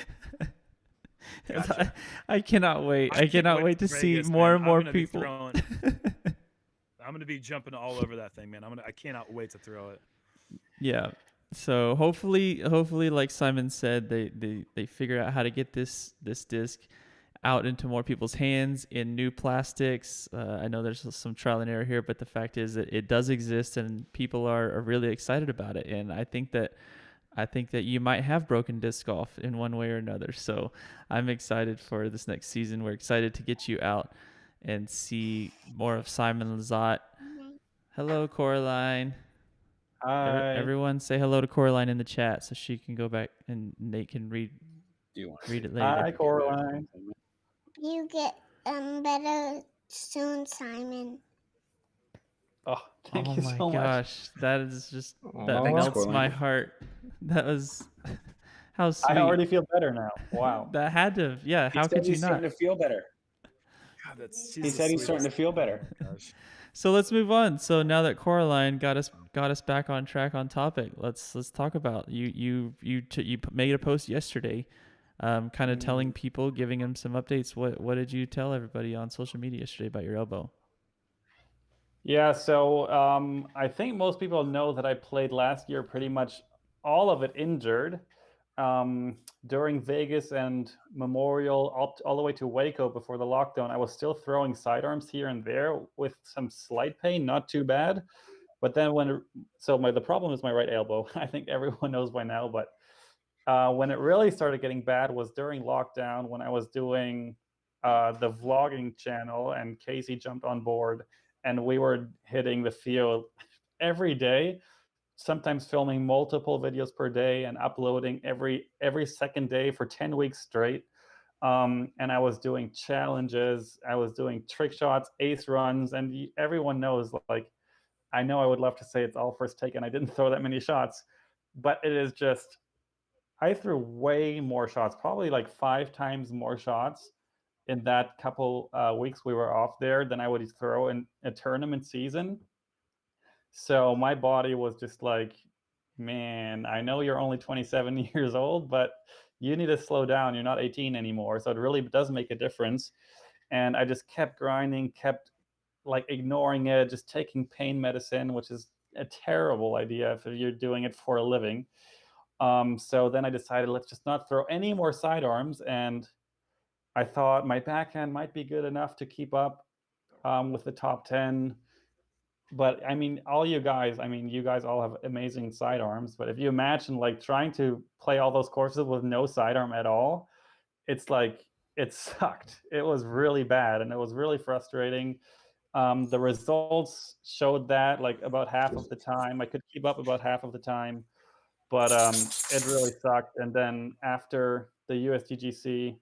Gotcha. I cannot wait. I cannot wait to see more and more people. I'm going to be jumping all over that thing, man. I cannot wait to throw it. Yeah. So hopefully, like Simon said, they figure out how to get this disc out into more people's hands in new plastics. I know there's some trial and error here, but the fact is that it does exist, and people are really excited about it. And I think that you might have broken disc golf in one way or another. So I'm excited for this next season. We're excited to get you out and see more of Simon Lizotte. Hello, Coraline. Hi. Everyone say hello to Coraline in the chat so she can go back and Nate can read it later. Hi, Coraline. you get better soon, Simon. Oh, thank Oh you my so much. gosh, that is just that Thanks, melts Koling. my heart. That was how sweet. I already feel better now. Wow. That had to, yeah. He How said could you he's not? starting to feel better. God, that's He said he's starting to feel better. Gosh. So let's move on. So now that Coraline got us back on track on topic, let's talk about you made a post yesterday, kind of telling people, giving them some updates. What did you tell everybody on social media yesterday about your elbow? Yeah, so I think most people know that I played last year pretty much all of it injured. During Vegas and Memorial, all the way to Waco before the lockdown, I was still throwing sidearms here and there with some slight pain, not too bad. But then the problem is my right elbow. I think everyone knows by now, but when it really started getting bad was during lockdown when I was doing the vlogging channel and Casey jumped on board and we were hitting the field every day, sometimes filming multiple videos per day and uploading every second day for 10 weeks straight. And I was doing challenges, I was doing trick shots, ace runs, and everyone knows, like, I know I would love to say it's all first take and I didn't throw that many shots, but it is just, I threw way more shots, probably like 5 times more shots in that couple weeks we were off there than I would throw in a tournament season. So my body was just like, man, I know you're only 27 years old, but you need to slow down. You're not 18 anymore. So it really does make a difference. And I just kept grinding, kept like ignoring it, just taking pain medicine, which is a terrible idea if you're doing it for a living. So then I decided, let's just not throw any more sidearms. And I thought my backhand might be good enough to keep up with the top 10. But I mean, you guys all have amazing sidearms. But if you imagine like trying to play all those courses with no sidearm at all, it's like, it sucked. It was really bad and it was really frustrating. The results showed that like about half of the time I could keep up about half of the time, but it really sucked. And then after the USDGC,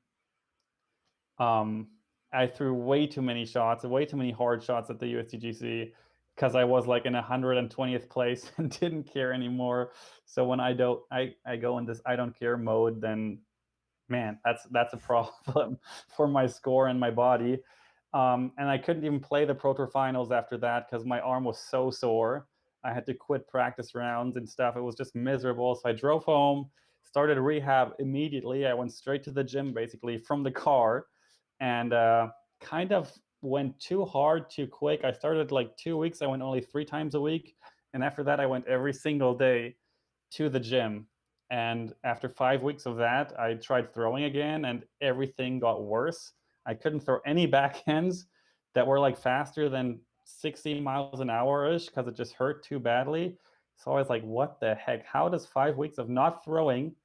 I threw way too many shots, way too many hard shots at the USDGC because I was like in 120th place and didn't care anymore. So when I go in this I don't care mode, then man, that's a problem for my score and my body. And I couldn't even play the Pro Tour finals after that because my arm was so sore. I had to quit practice rounds and stuff. It was just miserable. So I drove home, started rehab immediately. I went straight to the gym basically from the car and kind of went too hard too quick. I started like 2 weeks. I went only 3 times a week. And after that, I went every single day to the gym. And after 5 weeks of that, I tried throwing again and everything got worse. I couldn't throw any backhands that were like faster than 60 miles an hour-ish because it just hurt too badly. So I was like, what the heck? How does 5 weeks of not throwing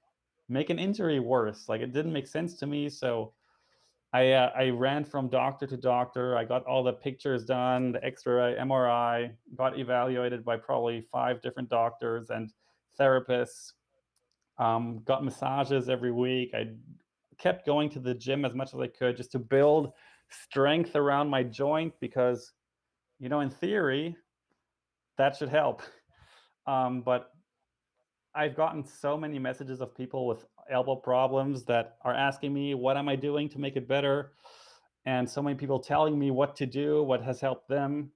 make an injury worse? Like, it didn't make sense to me. So I ran from doctor to doctor. I got all the pictures done, the X-ray, MRI, got evaluated by probably 5 different doctors and therapists. Got massages every week. I kept going to the gym as much as I could just to build strength around my joint because, in theory, that should help. But I've gotten so many messages of people with elbow problems that are asking me, what am I doing to make it better? And so many people telling me what to do, what has helped them.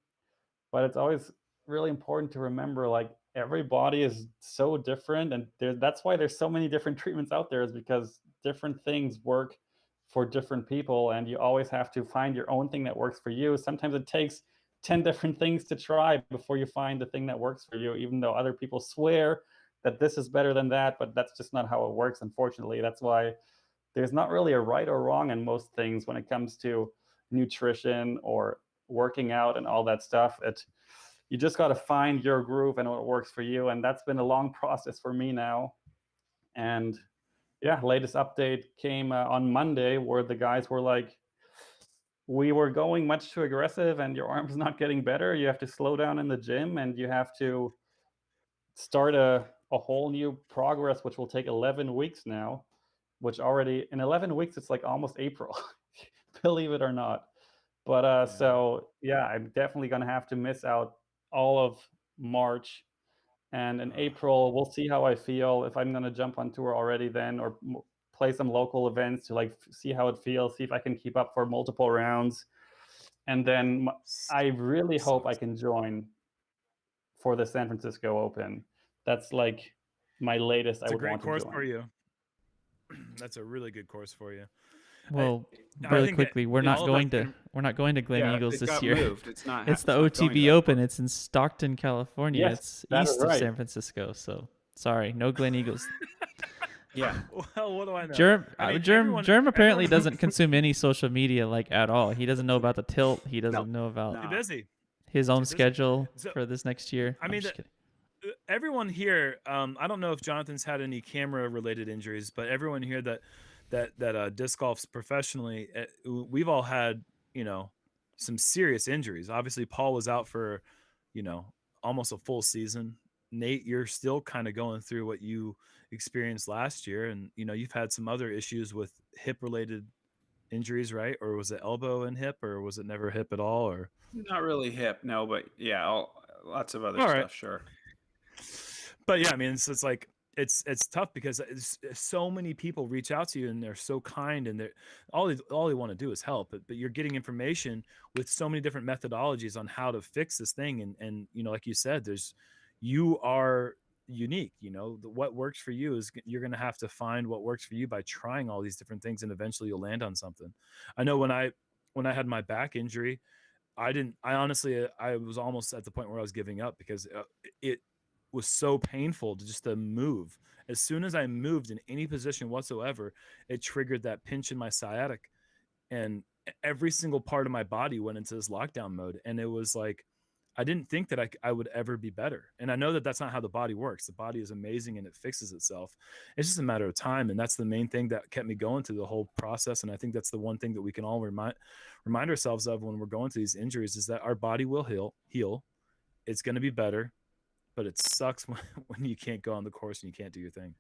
But it's always really important to remember, like, every body is so different. And that's why there's so many different treatments out there, is because different things work for different people. And you always have to find your own thing that works for you. Sometimes it takes 10 different things to try before you find the thing that works for you, even though other people swear that this is better than that, but that's just not how it works, unfortunately. That's why there's not really a right or wrong in most things when it comes to nutrition or working out and all that stuff. You just got to find your groove and what works for you. And that's been a long process for me now. And yeah, latest update came on Monday where the guys were like, we were going much too aggressive and your arm's not getting better. You have to slow down in the gym and you have to start a whole new progress, which will take 11 weeks now, which already in 11 weeks, it's like almost April. believe it or not. But so yeah, I'm definitely gonna have to miss out all of March, and in April we'll see how I feel, if I'm gonna jump on tour already then, or play some local events to like see how it feels, see if I can keep up for multiple rounds, and then I really hope I can join for the San Francisco Open. That's like my latest I It's a would great want to course join. for you. That's a really good course for you. Well, I really think that, quickly, we're you know, not all of going us to can- we're not going to Glen Yeah, Eagles it this got year. moved. It's not. It's the it's not going to OTB that Open. far. It's in Stockton, California. Yes, It's that is east of right. San Francisco. So sorry, no Glen Eagles. Yeah. Well, what do I know? Jerm, I mean, Jerm apparently everyone- doesn't consume any social media like at all. He doesn't know about the tilt. He doesn't know No. about Too busy. his own Too busy. schedule So- for this next year. I I'm mean, just kidding. everyone here, I don't know if Jonathan's had any camera related injuries, but everyone here that disc golfs professionally, we've all had, you know, some serious injuries. Obviously Paul was out for, you know, almost a full season. Nate, you're still kind of going through what you experienced last year, and you know, you've had some other issues with hip related injuries, right? Or was it elbow and hip, or was it never hip at all? Or Not really hip, no, but yeah, lots of other All stuff, right. sure. But yeah, I mean, it's like it's tough because so many people reach out to you and they're so kind, and they're all they want to do is help. But you're getting information with so many different methodologies on how to fix this thing, and you know, like you said, you are unique. You know, what works for you is you're going to have to find what works for you by trying all these different things, and eventually you'll land on something. I know when I had my back injury, I honestly, I was almost at the point where I was giving up because it was so painful to move. As soon as I moved in any position whatsoever, it triggered that pinch in my sciatic, and every single part of my body went into this lockdown mode. And it was like, I didn't think that I would ever be better. And I know that that's not how the body works. The body is amazing and it fixes itself. It's just a matter of time. And that's the main thing that kept me going through the whole process. And I think that's the one thing that we can all remind ourselves of when we're going through these injuries, is that our body will heal. It's going to be better, but it sucks when you can't go on the course and you can't do your thing.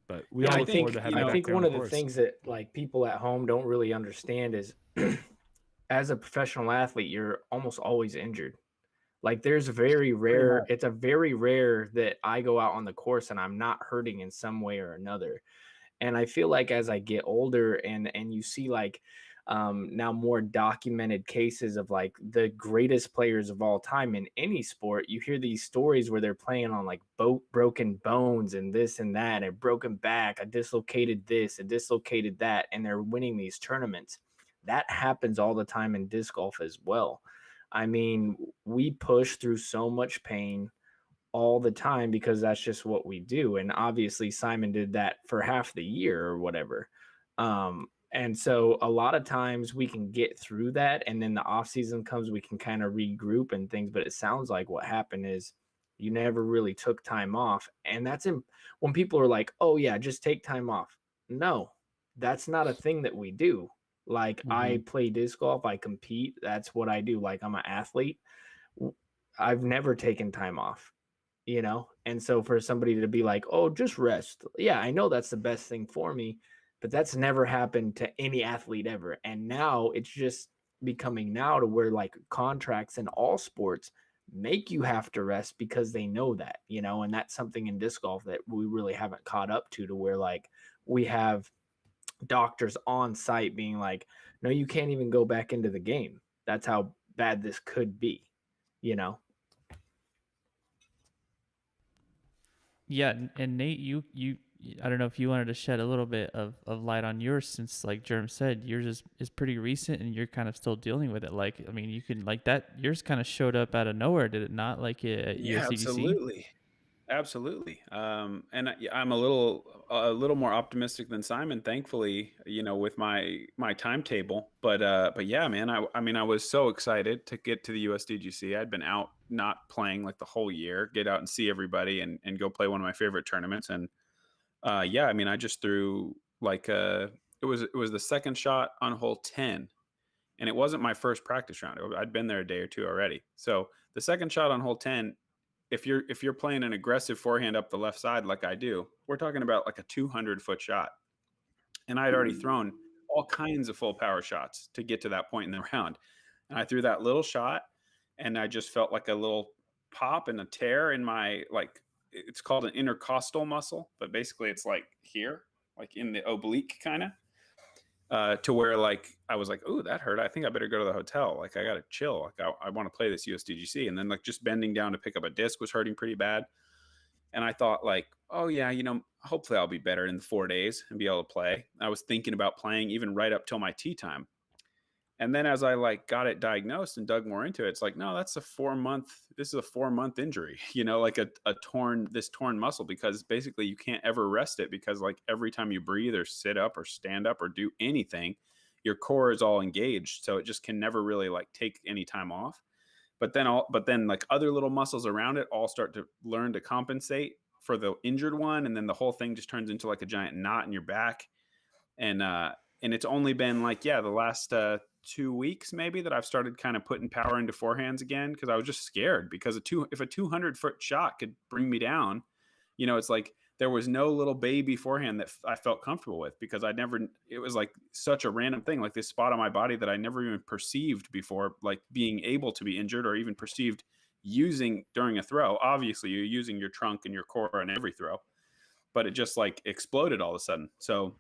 But we all look forward to having I you think back there one on of the the course. things that like people at home don't really understand is as a professional athlete, you're almost always injured. Like there's very rare, it's a very rare that I go out on the course and I'm not hurting in some way or another. And I feel like as I get older and you see like now more documented cases of like the greatest players of all time in any sport, you hear these stories where they're playing on like broken bones and this and that, a broken back, a dislocated this, a dislocated that, and they're winning these tournaments. That happens all the time in disc golf as well. I mean, we push through so much pain all the time because that's just what we do. And obviously Simon did that for half the year or whatever. And so a lot of times we can get through that, and then the off season comes, we can kind of regroup and things. But it sounds like what happened is you never really took time off. And that's when people are like, oh yeah, just take time off. No, that's not a thing that we do. Like I play disc golf, I compete. That's what I do. Like I'm an athlete. I've never taken time off, you know? And so for somebody to be like, oh, just rest. Yeah, I know that's the best thing for me, but that's never happened to any athlete ever. And now it's just becoming now to where like contracts in all sports make you have to rest because they know that, you know? And that's something in disc golf that we really haven't caught up to where like we have doctors on site being like, no, you can't even go back into the game. That's how bad this could be, you know? Yeah, and Nate, you I don't know if you wanted to shed a little bit of light on yours, since like Jerm said, yours is pretty recent and you're kind of still dealing with it. Like, I mean, you can like that, yours kind of showed up out of nowhere, did it not? Like at USDGC? Absolutely. And I'm a little more optimistic than Simon, thankfully, you know, with my timetable. But yeah, man, I mean, I was so excited to get to the USDGC. I'd been out not playing like the whole year, get out and see everybody and go play one of my favorite tournaments. And yeah, I mean, I just threw like it was the second shot on hole 10, and it wasn't my first practice round. I'd been there a day or two already. So the second shot on hole 10, if you're playing an aggressive forehand up the left side like I do, we're talking about like a 200-foot shot. And I had already thrown all kinds of full power shots to get to that point in the round. And I threw that little shot, and I just felt like a little pop and a tear in my, like, it's called an intercostal muscle, but basically it's like here, like in the oblique kind of. To where like I was like, oh, that hurt. I think I better go to the hotel. Like I gotta chill. Like I want to play this USDGC. And then like just bending down to pick up a disc was hurting pretty bad. And I thought like, oh yeah, hopefully I'll be better in the 4 days and be able to play. I was thinking about playing even right up till my tee time. And then as I like got it diagnosed and dug more into it, it's like, no, this is a 4-month injury, like a torn muscle, because basically you can't ever rest it, because like every time you breathe or sit up or stand up or do anything, your core is all engaged. So it just can never really like take any time off. But then like other little muscles around it all start to learn to compensate for the injured one. And then the whole thing just turns into like a giant knot in your back. And it's only been like, the last 2 weeks maybe that I've started kind of putting power into forehands again, because I was just scared, because if a 200-foot shot could bring me down, it's like there was no little baby forehand that I felt comfortable with, because it was like such a random thing, like this spot on my body that I never even perceived before, like being able to be injured or even perceived using during a throw. Obviously you're using your trunk and your core on every throw, but it just like exploded all of a sudden. So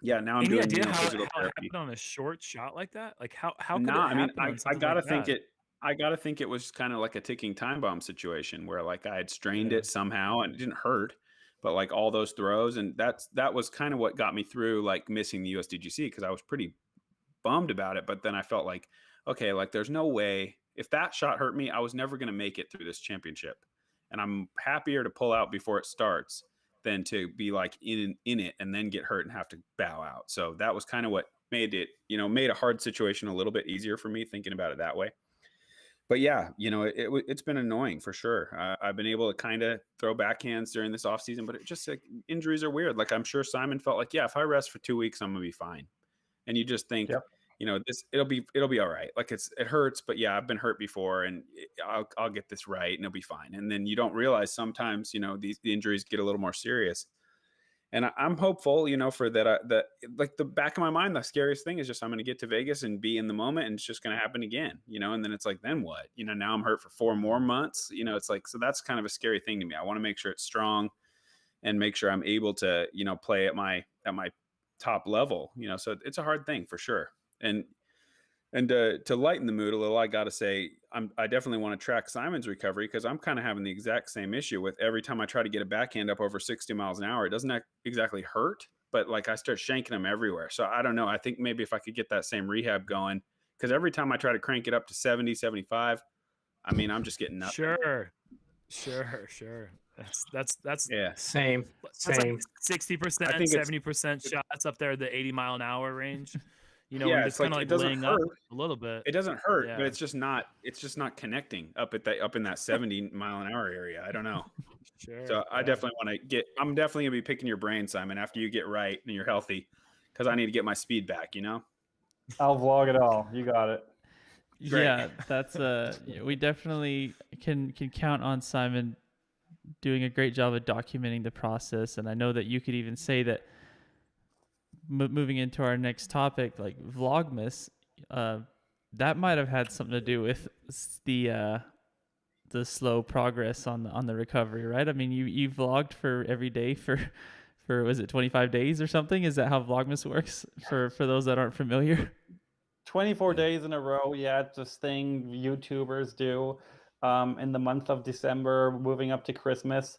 yeah, now I'm Any doing idea how physical it therapy. happened on a short shot like that? Like how could Nah, it I mean, happen on I something gotta like think that? I gotta think it was kind of like a ticking time bomb situation, where like I had strained it somehow and it didn't hurt, but like all those throws, and that was kind of what got me through like missing the USDGC, because I was pretty bummed about it. But then I felt like, okay, like there's no way, if that shot hurt me, I was never gonna make it through this championship, and I'm happier to pull out before it starts than to be like in it and then get hurt and have to bow out. So that was kind of what made a hard situation a little bit easier for me, thinking about it that way. But yeah, it's been annoying for sure. I've been able to kind of throw backhands during this off season, but it just like injuries are weird. Like I'm sure Simon felt like, if I rest for 2 weeks, I'm gonna be fine. And you just think, it'll be all right. Like it hurts, but yeah, I've been hurt before, and I'll get this right, and it'll be fine. And then you don't realize sometimes, the injuries get a little more serious. And I'm hopeful, for that. Like the back of my mind, the scariest thing is just I'm going to get to Vegas and be in the moment, and it's just going to happen again, and then it's like, then what? Now I'm hurt for 4 more months. It's like, so that's kind of a scary thing to me. I want to make sure it's strong and make sure I'm able to, play at my top level, so it's a hard thing for sure. And to lighten the mood a little, I got to say, I definitely want to track Simon's recovery, because I'm kind of having the exact same issue with every time I try to get a backhand up over 60 miles an hour. It doesn't exactly hurt, but like I start shanking them everywhere. So I don't know. I think maybe if I could get that same rehab going, because every time I try to crank it up to 70, 75, I mean, I'm just getting nothing. Sure. That's yeah. Same. That's like 60%, 70% shots up there, the 80 mile an hour range. Yeah, it's kind of like laying up a little bit. It doesn't hurt, but it's just not connecting up in that 70 mile an hour area. I don't know. Sure. So I definitely want to I'm definitely gonna be picking your brain, Simon, after you get right and you're healthy, because I need to get my speed back. I'll vlog it all. You got it. Great. Yeah, that's we definitely can count on Simon doing a great job of documenting the process. And I know that you could even say that, moving into our next topic, like Vlogmas, that might have had something to do with the slow progress on the recovery, right? I mean, you vlogged for every day for was it 25 days or something? Is that how Vlogmas works for those that aren't familiar? 24 days in a row. Yeah, it's this thing YouTubers do in the month of December, moving up to Christmas.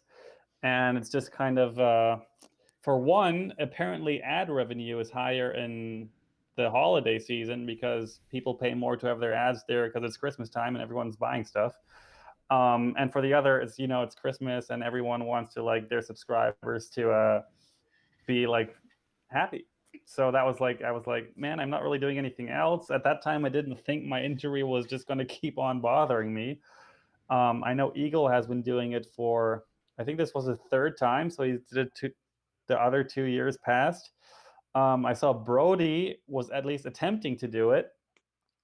And it's just kind of, for one, apparently ad revenue is higher in the holiday season, because people pay more to have their ads there because it's Christmas time and everyone's buying stuff. And for the other, it's, it's Christmas and everyone wants to like their subscribers to be like happy. So that was like, I was like, man, I'm not really doing anything else. At that time, I didn't think my injury was just going to keep on bothering me. I know Eagle has been doing it for, I think this was his 3rd time. So he did it the other 2 years past. I saw Brody was at least attempting to do it.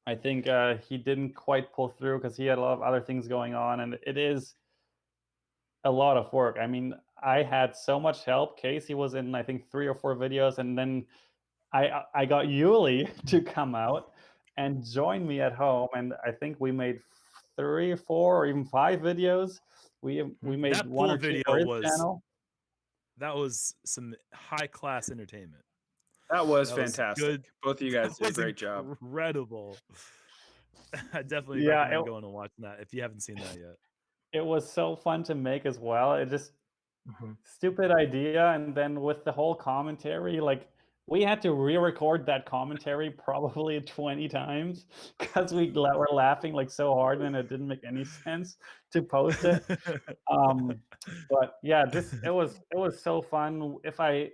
I think he didn't quite pull through because he had a lot of other things going on. And it is a lot of work. I mean, I had so much help. Casey was in, I think, 3 or 4 videos. And then I got Yuli to come out and join me at home, and I think we made 3, 4, or even 5 videos. We made That 1 pool or 2 video for his was channel. that was some high class entertainment. That was That was fantastic. good. Both of you guys That did a was great job. incredible. I definitely Yeah, recommend going and watching that if you haven't seen that yet. it was so fun to make as well. It just Mhm. stupid idea, and then with the whole commentary, like we had to re-record that commentary probably 20 times because were laughing like so hard and it didn't make any sense to post it. But yeah, it was so fun. If I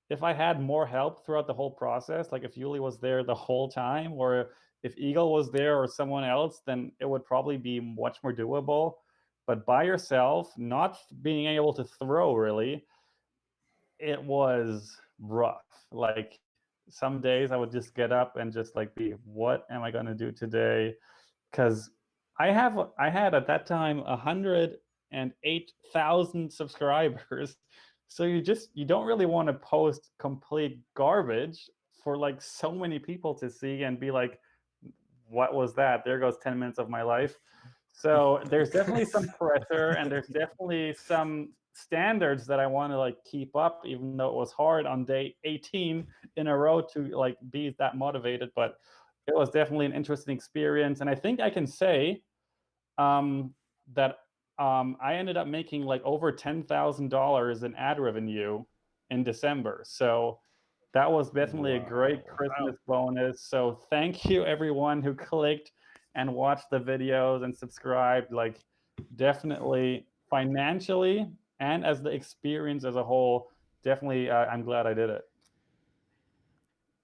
had more help throughout the whole process, like if Yuli was there the whole time, or if Eagle was there or someone else, then it would probably be much more doable. But by yourself, not being able to throw really, it was rough. Like some days I would just get up and just like be, what am I going to do today? Because I had at that time 108,000 subscribers. So you don't really want to post complete garbage for like so many people to see and be like, what was that? There goes 10 minutes of my life. So there's definitely some pressure, and there's definitely some standards that I want to like keep up, even though it was hard on day 18 in a row to like be that motivated. But it was definitely an interesting experience, and I think I can say that I ended up making like over $10,000 in ad revenue in December. So that was definitely a great Christmas bonus. So thank you everyone who clicked and watched the videos and subscribed. Like definitely financially and as the experience as a whole, definitely I'm glad I did it.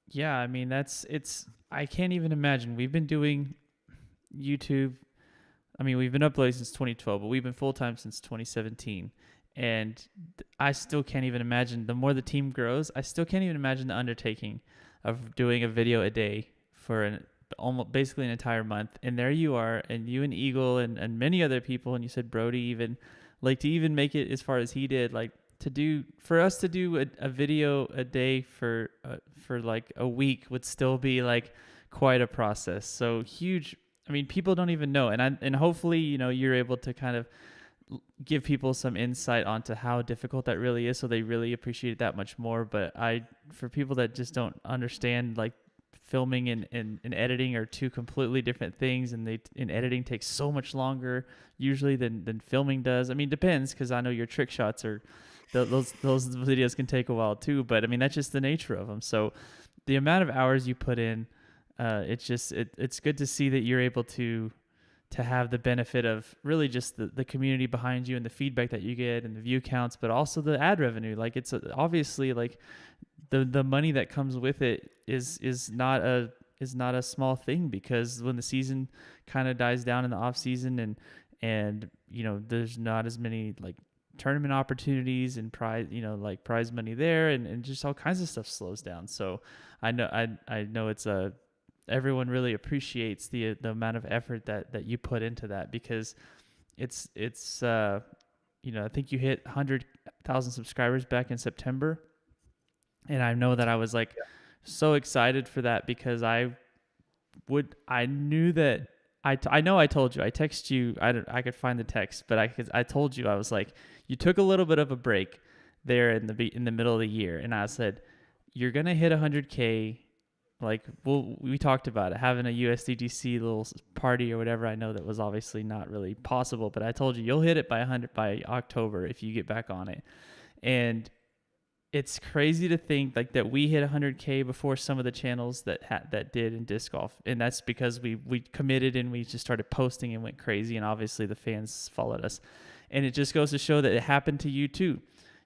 Yeah, I mean I can't even imagine. We've been doing YouTube. I mean, we've been uploading since 2012, but we've been full time since 2017. And I still can't even imagine. The more the team grows, I still can't even imagine the undertaking of doing a video a day for almost basically an entire month. And there you are, and you and Eagle and many other people, and you said Brody even, like to even make it as far as he did, like for us to do a video a day for like a week would still be like quite a process. So huge. I mean, people don't even know, and hopefully, you're able to kind of give people some insight onto how difficult that really is, so they really appreciate it that much more. But for people that just don't understand, like filming and editing are two completely different things, and editing takes so much longer usually than filming does. I mean, depends, because I know your trick shots are those videos can take a while too. But I mean, that's just the nature of them. So the amount of hours you put in. It's good to see that you're able to have the benefit of really just the community behind you and the feedback that you get and the view counts, but also the ad revenue. Like it's obviously like the money that comes with it is not a small thing, because when the season kind of dies down in the off season and there's not as many like tournament opportunities and prize money there, and just all kinds of stuff slows down. So I know it's everyone really appreciates the amount of effort that you put into that, because it's I think you hit 100,000 subscribers back in September, and I know that I was like so excited for that, because I knew that I know I told you, I text you, I could find the text, but I told you, I was like, you took a little bit of a break there in the middle of the year, and I said, you're gonna hit 100K. Like, we talked about it, having a USDGC little party or whatever. I know that was obviously not really possible, but I told you you'll hit it by October if you get back on it. And it's crazy to think like that we hit 100K before some of the channels that did in disc golf, and that's because we committed and we just started posting and went crazy, and obviously the fans followed us, and it just goes to show that it happened to you too.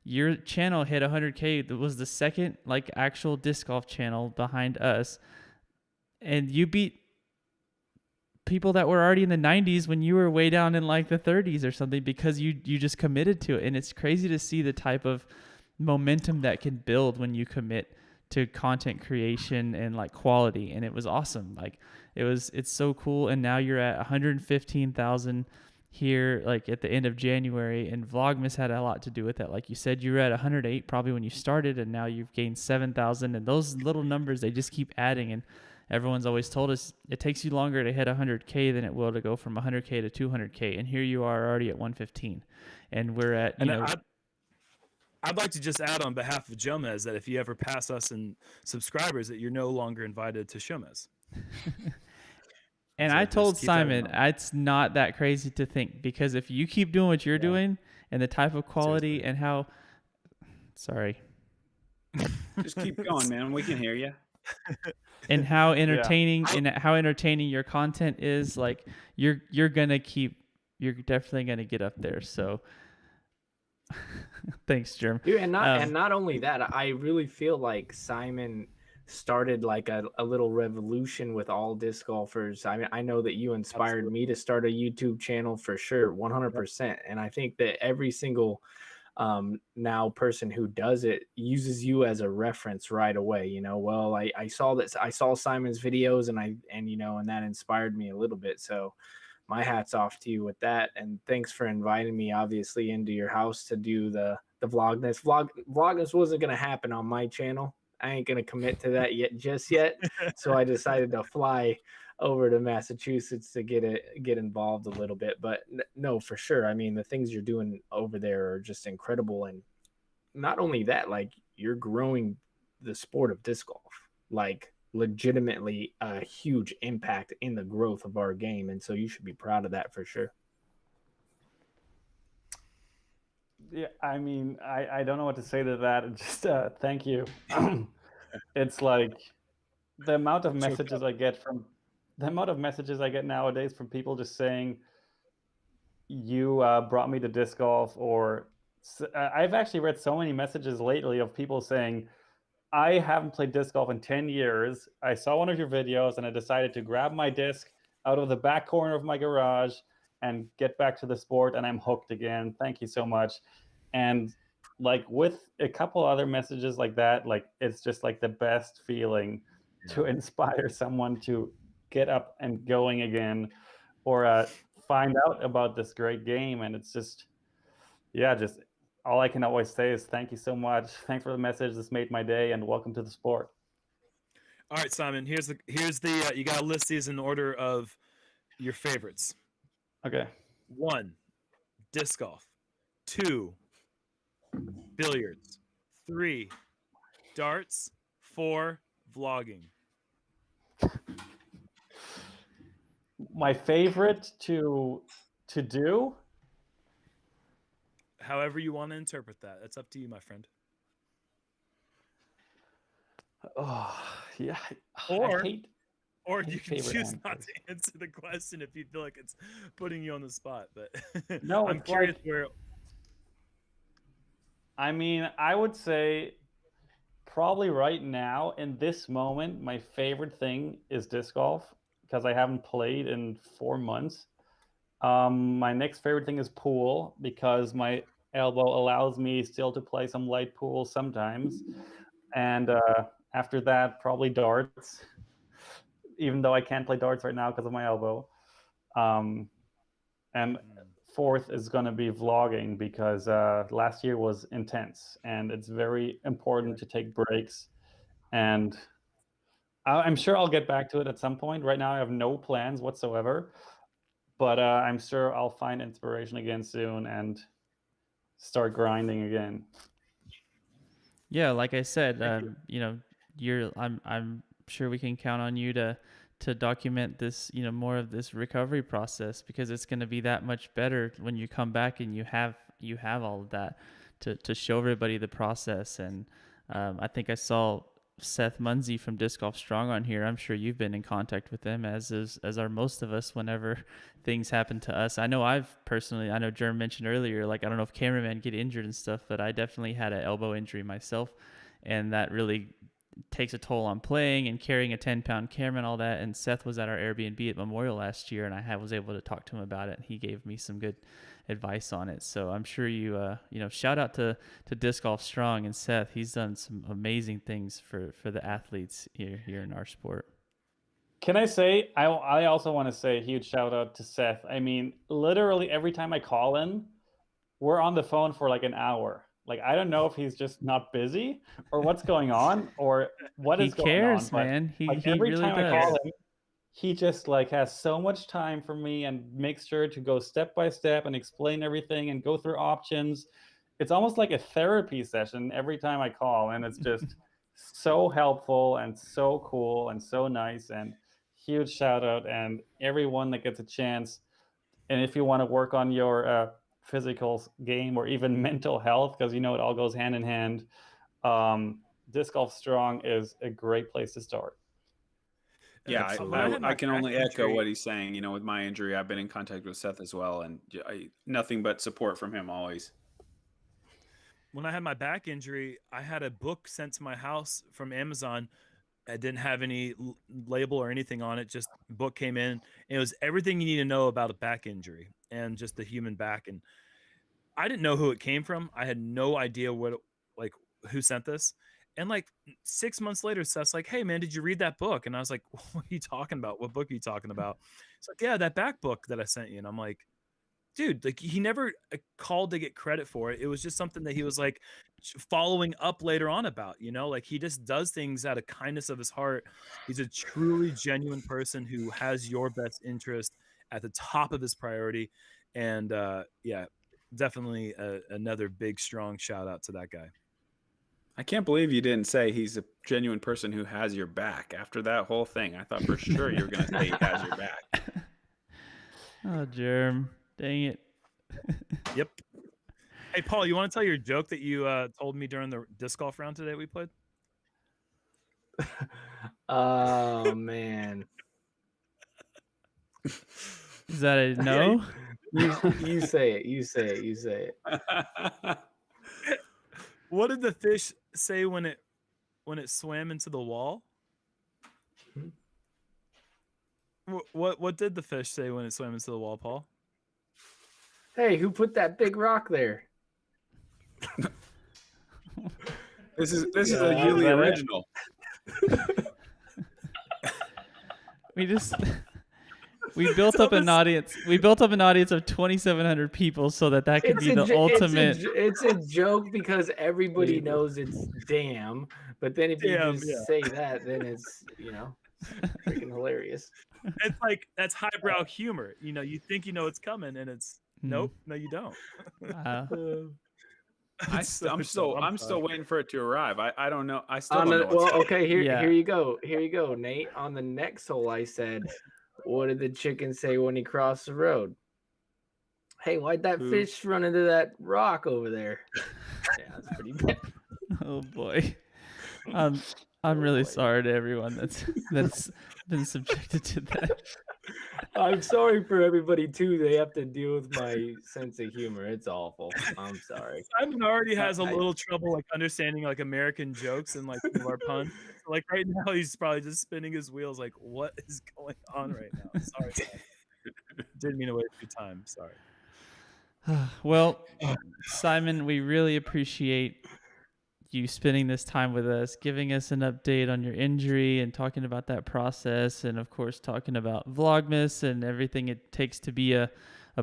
Your channel hit 100K. That was the second like actual disc golf channel behind us, and you beat people that were already in the 90s when you were way down in like the 30s or something, because you just committed to it. And it's crazy to see the type of momentum that can build when you commit to content creation and like quality. And it was awesome. Like it's so cool. And now you're at 115,000 here like at the end of January, and Vlogmas had a lot to do with that. Like you said, you were at 108 probably when you started, and now you've gained 7,000, and those little numbers, they just keep adding. And everyone's always told us it takes you longer to hit 100K than it will to go from 100K to 200K, and here you are already at 115, and we're at, you know. I'd like to just add on behalf of Jomez that if you ever pass us in subscribers, that you're no longer invited to SHOWMEZ. And So I just told keep that in Simon, mind. it's not that crazy to think, because if you keep doing what you're doing and the type of quality Seriously. and how, sorry, Just keep going, man. We can hear you. and how entertaining your content is, like you're definitely gonna get up there. So thanks, Jerm. Dude, and not only that, I really feel like Simon started like a little revolution with all disc golfers. I mean, I know that you inspired me to start a YouTube channel for sure, 100%. And I think that every single now person who does it uses you as a reference right away. You know, well, I saw Simon's videos, and that inspired me a little bit. So my hat's off to you with that, and thanks for inviting me obviously into your house to do the Vlogmas. Vlogmas wasn't going to happen on my channel. I ain't going to commit to that just yet. So I decided to fly over to Massachusetts to get involved a little bit. But no, for sure. I mean, the things you're doing over there are just incredible. And not only that, like, you're growing the sport of disc golf, like legitimately a huge impact in the growth of our game. And so you should be proud of that for sure. Yeah, I mean, I don't know what to say to that. Just thank you. It's like the amount of messages I get nowadays from people just saying, you brought me to disc golf, or I've actually read so many messages lately of people saying, I haven't played disc golf in 10 years. I saw one of your videos and I decided to grab my disc out of the back corner of my garage and get back to the sport, and I'm hooked again. Thank you so much. And like with a couple other messages like that, like it's just like the best feeling to inspire someone to get up and going again, or find out about this great game. And it's just, just all I can always say is thank you so much. Thanks for the message. This made my day, and welcome to the sport. All right, Simon. Here's the you got to list these in order of your favorites. Okay. 1, disc golf. 2, billiards. 3, darts. 4, vlogging. My favorite to do? However you want to interpret that. That's up to you, my friend. Oh, yeah. Or I hate Or you can favorite choose not answers. to answer the question if you feel like it's putting you on the spot. But No, I'm it's curious like- where. I mean, I would say probably right now, in this moment, my favorite thing is disc golf, because I haven't played in 4 months. My next favorite thing is pool, because my elbow allows me still to play some light pool sometimes. And after that, probably darts, even though I can't play darts right now because of my elbow. And fourth is going to be vlogging, because last year was intense, and it's very important to take breaks. And I'm sure I'll get back to it at some point. Right now, I have no plans whatsoever, but I'm sure I'll find inspiration again soon and start grinding again. Yeah, like I said, I'm sure we can count on you to document this, more of this recovery process, because it's going to be that much better when you come back and you have all of that to show everybody the process. And I think I saw Seth Munsey from Disc Golf Strong on here. I'm sure you've been in contact with them, as are most of us whenever things happen to us. I know Jerm mentioned earlier, like, I don't know if cameramen get injured and stuff, but I definitely had an elbow injury myself, and that really takes a toll on playing and carrying a 10-pound camera and all that. And Seth was at our Airbnb at Memorial last year, and I was able to talk to him about it, and he gave me some good advice on it. So I'm sure shout out to Disc Golf Strong and Seth. He's done some amazing things for the athletes here in our sport. Can I say, I also want to say a huge shout out to Seth. I mean, literally every time I call in, we're on the phone for like an hour. Like, I don't know if he's just not busy or what's going on or what He is going on. cares, But man. He like he every really time I call does. him, he just like has so much time for me and makes sure to go step by step and explain everything and go through options. It's almost like a therapy session every time I call, and it's just so helpful and so cool and so nice. And huge shout out, and everyone that gets a chance. And if you want to work on your physical game or even mental health, because you know it all goes hand in hand, Disc Golf Strong is a great place to start. Yeah, Absolutely. When I had I my can back only echo injury- what he's saying. You know, with my injury, I've been in contact with Seth as well, and nothing but support from him always. When I had my back injury, I had a book sent to my house from Amazon. I didn't have any label or anything on it. Just book came in. And it was everything you need to know about a back injury and just the human back. And I didn't know who it came from. I had no idea who sent this. And like 6 months later, Seth's like, "Hey man, did you read that book?" And I was like, "What are you talking about? What book are you talking about?" It's like, "Yeah, that back book that I sent you." And I'm like, dude, like he never called to get credit for it. It was just something that he was like following up later on about, like he just does things out of kindness of his heart. He's a truly genuine person who has your best interest at the top of his priority. And yeah, definitely another big, strong shout out to that guy. I can't believe you didn't say he's a genuine person who has your back. After that whole thing, I thought for sure you were going to say he has your back. Oh, Jerm. Dang it. Yep. Hey, Paul, you want to tell your joke that you told me during the disc golf round today we played? Oh man. Is that a no? You say it. You say it. You say it. What did the fish say when it swam into the wall? What did the fish say when it swam into the wall, Paul? Hey, who put that big rock there? This is a Yuli original. We built up an audience. We built up an audience of 2,700 people so that could be the ultimate. It's a joke because everybody knows it's damn. But then if you just say that, then it's freaking hilarious. It's like that's highbrow humor. You think it's coming, and it's nope. No, you don't. I'm still waiting for it to arrive. I don't know. I still don't know. Well, okay, here you go. Here you go, Nate. On the next hole, I said, "What did the chicken say when he crossed the road?" Hey, why'd that fish run into that rock over there? Yeah, that's pretty bad. Oh boy. I'm really sorry to everyone that's been subjected to that. I'm sorry for everybody too. They have to deal with my sense of humor. It's awful. I'm sorry. Simon already has a little trouble understanding American jokes and some of our puns. So, right now he's probably just spinning his wheels what is going on right now? Sorry. Didn't mean to waste your time. Sorry. Well, Simon, we really appreciate you spending this time with us, giving us an update on your injury and talking about that process, and of course talking about Vlogmas and everything it takes to be a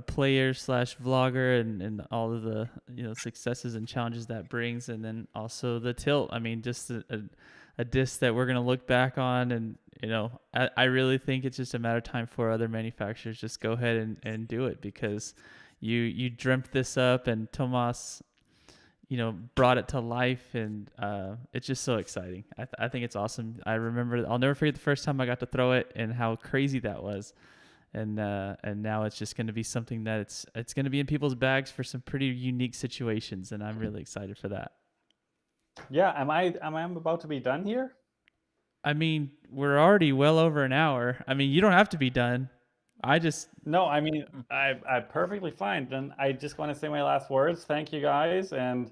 player / vlogger and all of the successes and challenges that brings, and then also the tilt. I mean, just a disc that we're gonna look back on, and I really think it's just a matter of time for other manufacturers just go ahead and do it, because you dreamt this up and Tomas brought it to life, and it's just so exciting. I think it's awesome. I'll never forget the first time I got to throw it and how crazy that was. And now it's just going to be something that it's going to be in people's bags for some pretty unique situations, and I'm really excited for that. Yeah, am I about to be done here? I mean, we're already well over an hour. I mean, you don't have to be done. No, I mean, I'm perfectly fine. Then I just want to say my last words. Thank you guys, and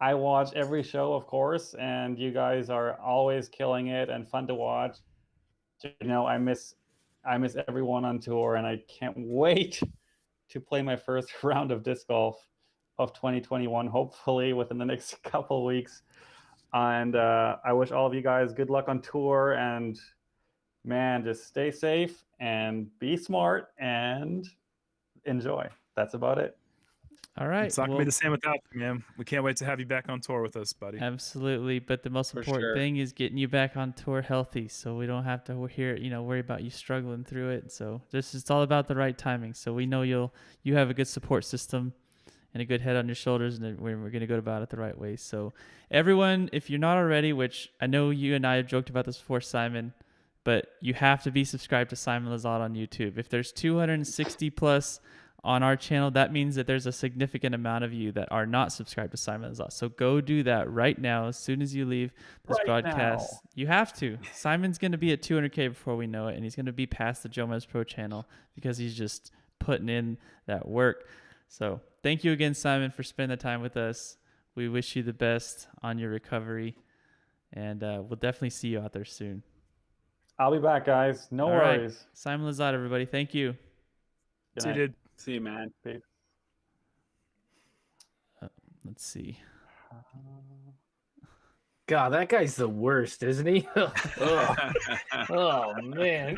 I watch every show, of course, and you guys are always killing it and fun to watch. I miss everyone on tour, and I can't wait to play my first round of disc golf of 2021, hopefully within the next couple weeks. And I wish all of you guys good luck on tour, and man, just stay safe and be smart and enjoy. That's about it. All right. It's not gonna be the same without you, man. We can't wait to have you back on tour with us, buddy. Absolutely, but the most For important sure. thing is getting you back on tour healthy, so we don't have to worry about you struggling through it. So it's all about the right timing. So we know you have a good support system and a good head on your shoulders, and we're going to go about it the right way. So everyone, if you're not already, which I know you and I have joked about this before, Simon, but you have to be subscribed to Simon Lizotte on YouTube. If there's 260 plus on our channel, that means that there's a significant amount of you that are not subscribed to Simon Lizotte. So go do that right now. As soon as you leave this broadcast, you have to. Simon's going to be at 200K before we know it, and he's going to be past the JomezPro channel because he's just putting in that work. So thank you again, Simon, for spending the time with us. We wish you the best on your recovery, and we'll definitely see you out there soon. I'll be back, guys. No All right. worries. Simon Lizotte, everybody. Thank you. Good See you, night. dude. See you, man. Peace. Let's see. God, that guy's the worst, isn't he? Oh man.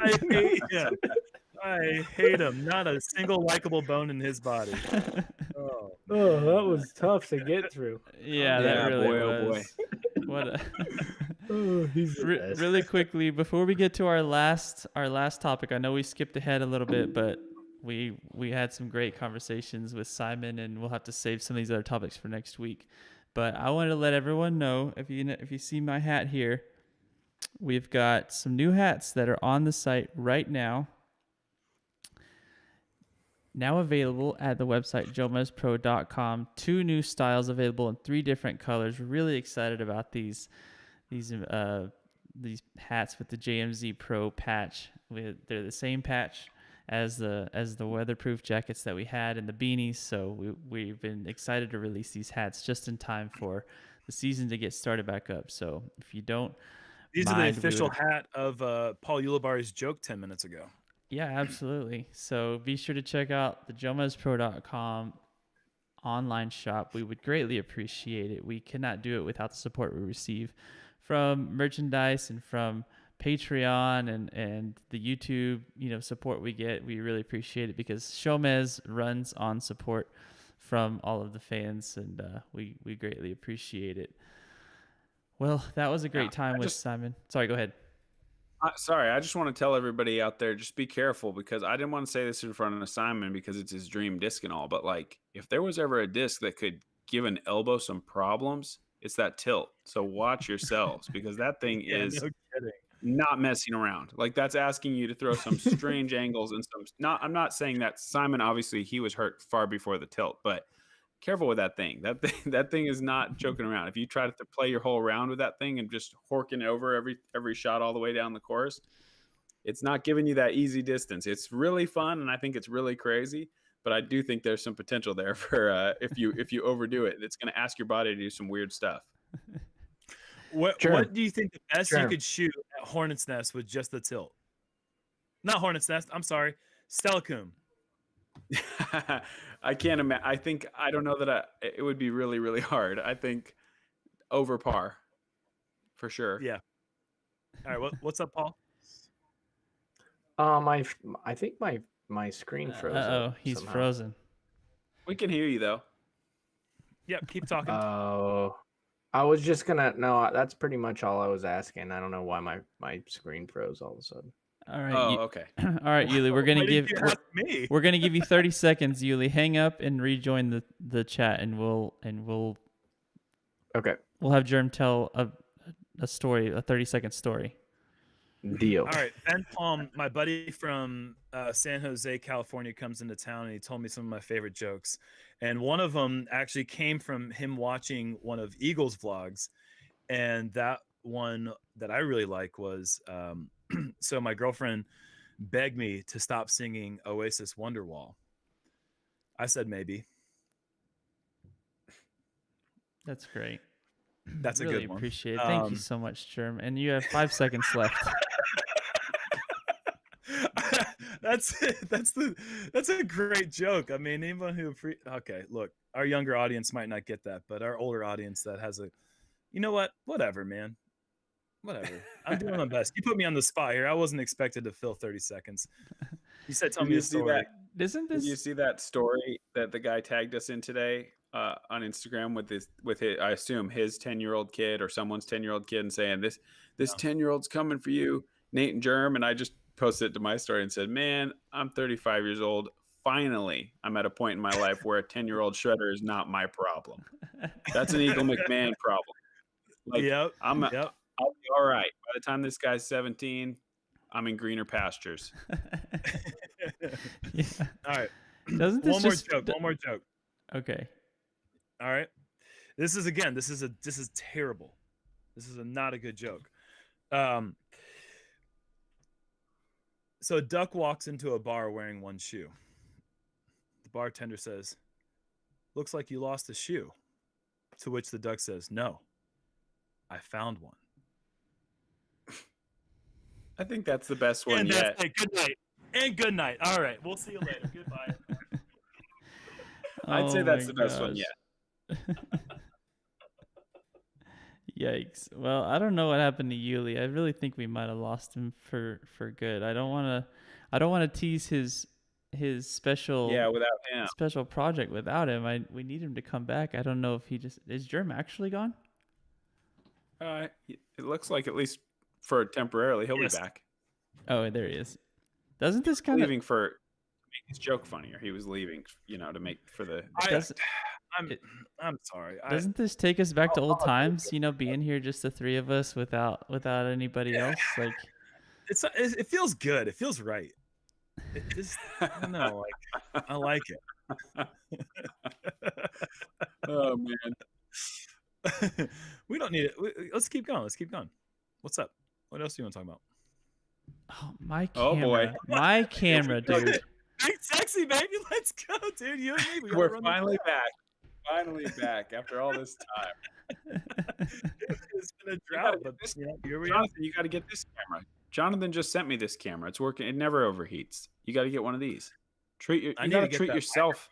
I hate him. Not a single likable bone in his body. Oh, that was tough to get through. Yeah, that Yeah, really boy, oh, was. What a Oh, he's the best. really quickly before we get to our last topic, I know we skipped ahead a little bit, but we had some great conversations with Simon, and we'll have to save some of these other topics for next week. But I wanted to let everyone know, if you see my hat here, we've got some new hats that are on the site right now. Now available at the website JomezPro.com. 2 new styles available in 3 different colors. We're really excited about these hats with the JMZ Pro patch. They're the same patch as the weatherproof jackets that we had and the beanies. So we've been excited to release these hats just in time for the season to get started back up. So if you don't, These are the official hat of Paul Ulibarri's joke 10 minutes ago. Yeah, absolutely. So be sure to check out the JomezPro.com online shop. We would greatly appreciate it. We cannot do it without the support we receive from merchandise and from Patreon and the YouTube, support we get. We really appreciate it because SHOWMEZ runs on support from all of the fans, and we greatly appreciate it. Well, that was a great time with Simon. Sorry, go ahead. Sorry, I just want to tell everybody out there, just be careful, because I didn't want to say this in front of Simon because it's his dream disc and all, but like if there was ever a disc that could give an elbow some problems, it's that tilt. So watch yourselves because that thing is not messing around. Like that's asking you to throw some strange angles and I'm not saying that Simon, obviously he was hurt far before the tilt, but careful with that thing. That thing is not joking around. If you try to play your whole round with that thing and just horking it over every shot all the way down the course, it's not giving you that easy distance. It's really fun, and I think it's really crazy. But I do think there's some potential there for if you overdo it, it's going to ask your body to do some weird stuff. What do you think the best you could shoot at Hornet's Nest with just the tilt? Not Hornet's Nest. I'm sorry, Stellacoom. I can't imagine. I don't know that it would be really, really hard. I think over par for sure. Yeah. All right. What's up, Paul? I think my screen froze. Oh, he's somehow. frozen. We can hear you though. Yep. Keep talking. Oh, I was just gonna. No, that's pretty much all I was asking. I don't know why my screen froze all of a sudden. All right. Oh, okay. All right, Yuli, we're gonna give you 30 seconds, Yuli. Hang up and rejoin the chat, and we'll Okay. We'll have Jerm tell a story, a 30-second story. Deal. All right. Ben Palm, my buddy from San Jose, California, comes into town and he told me some of my favorite jokes. And one of them actually came from him watching one of Eagle's vlogs. And that one that I really like was, so my girlfriend begged me to stop singing Oasis Wonderwall. I said maybe. That's great. That's really a good one. Appreciate it. Thank you so much, Jerm. And you have 5 seconds left. That's a great joke. I mean, anyone who okay, look, our younger audience might not get that, but our older audience that has you know what? Whatever, man. Whatever. I'm doing my best. You put me on the spot here. I wasn't expected to fill 30 seconds. You said tell Did me you a see story. that? Isn't Did you this? see that story that the guy tagged us in today on Instagram with his I assume his 10-year-old kid or someone's 10-year-old kid and saying this 10-year-old's coming for you, Nate and Jerm, and I just posted it to my story and said, "Man, I'm 35 years old. Finally, I'm at a point in my life where a 10-year-old shredder is not my problem. That's an Eagle McMahon problem. Like Yep. I'll be all right. By the time this guy's 17, I'm in greener pastures." Yeah. All right. Doesn't this One more joke. Okay. All right. This is terrible. This is not a good joke. So a duck walks into a bar wearing one shoe. The bartender says, "Looks like you lost a shoe." To which the duck says, "No, I found one." I think that's the best one And yet. that's it. Good night. And good night. All right. We'll see you later. Goodbye. I'd say Oh that's my the best one gosh. yet. Yikes. Well, I don't know what happened to Yuli. I really think we might have lost him for good. I don't want to tease his special without him. special project without him. We need him to come back. I don't know if is Jerm actually gone? It looks like, at least for temporarily, he'll Yes. be back. Oh, there he is. Doesn't this kind of Leaving to make his joke funnier. He was leaving, to make for the. I'm sorry. Doesn't this take us back to old times? Being here just the three of us without anybody else. Like it feels good. It feels right. It just, I don't know. Like I like it. Oh man. We don't need it. Let's keep going. What's up? What else do you want to talk about? Oh, my Oh, camera. boy. My camera, dude. Big sexy baby, let's go, dude. You and me. We gotta We're run the finally back. Finally back after all this time. It's been a drought, but here we are. Jonathan, you got to get this camera. Jonathan just sent me this camera. It's working. It never overheats. You got to get one of these. You got to treat yourself.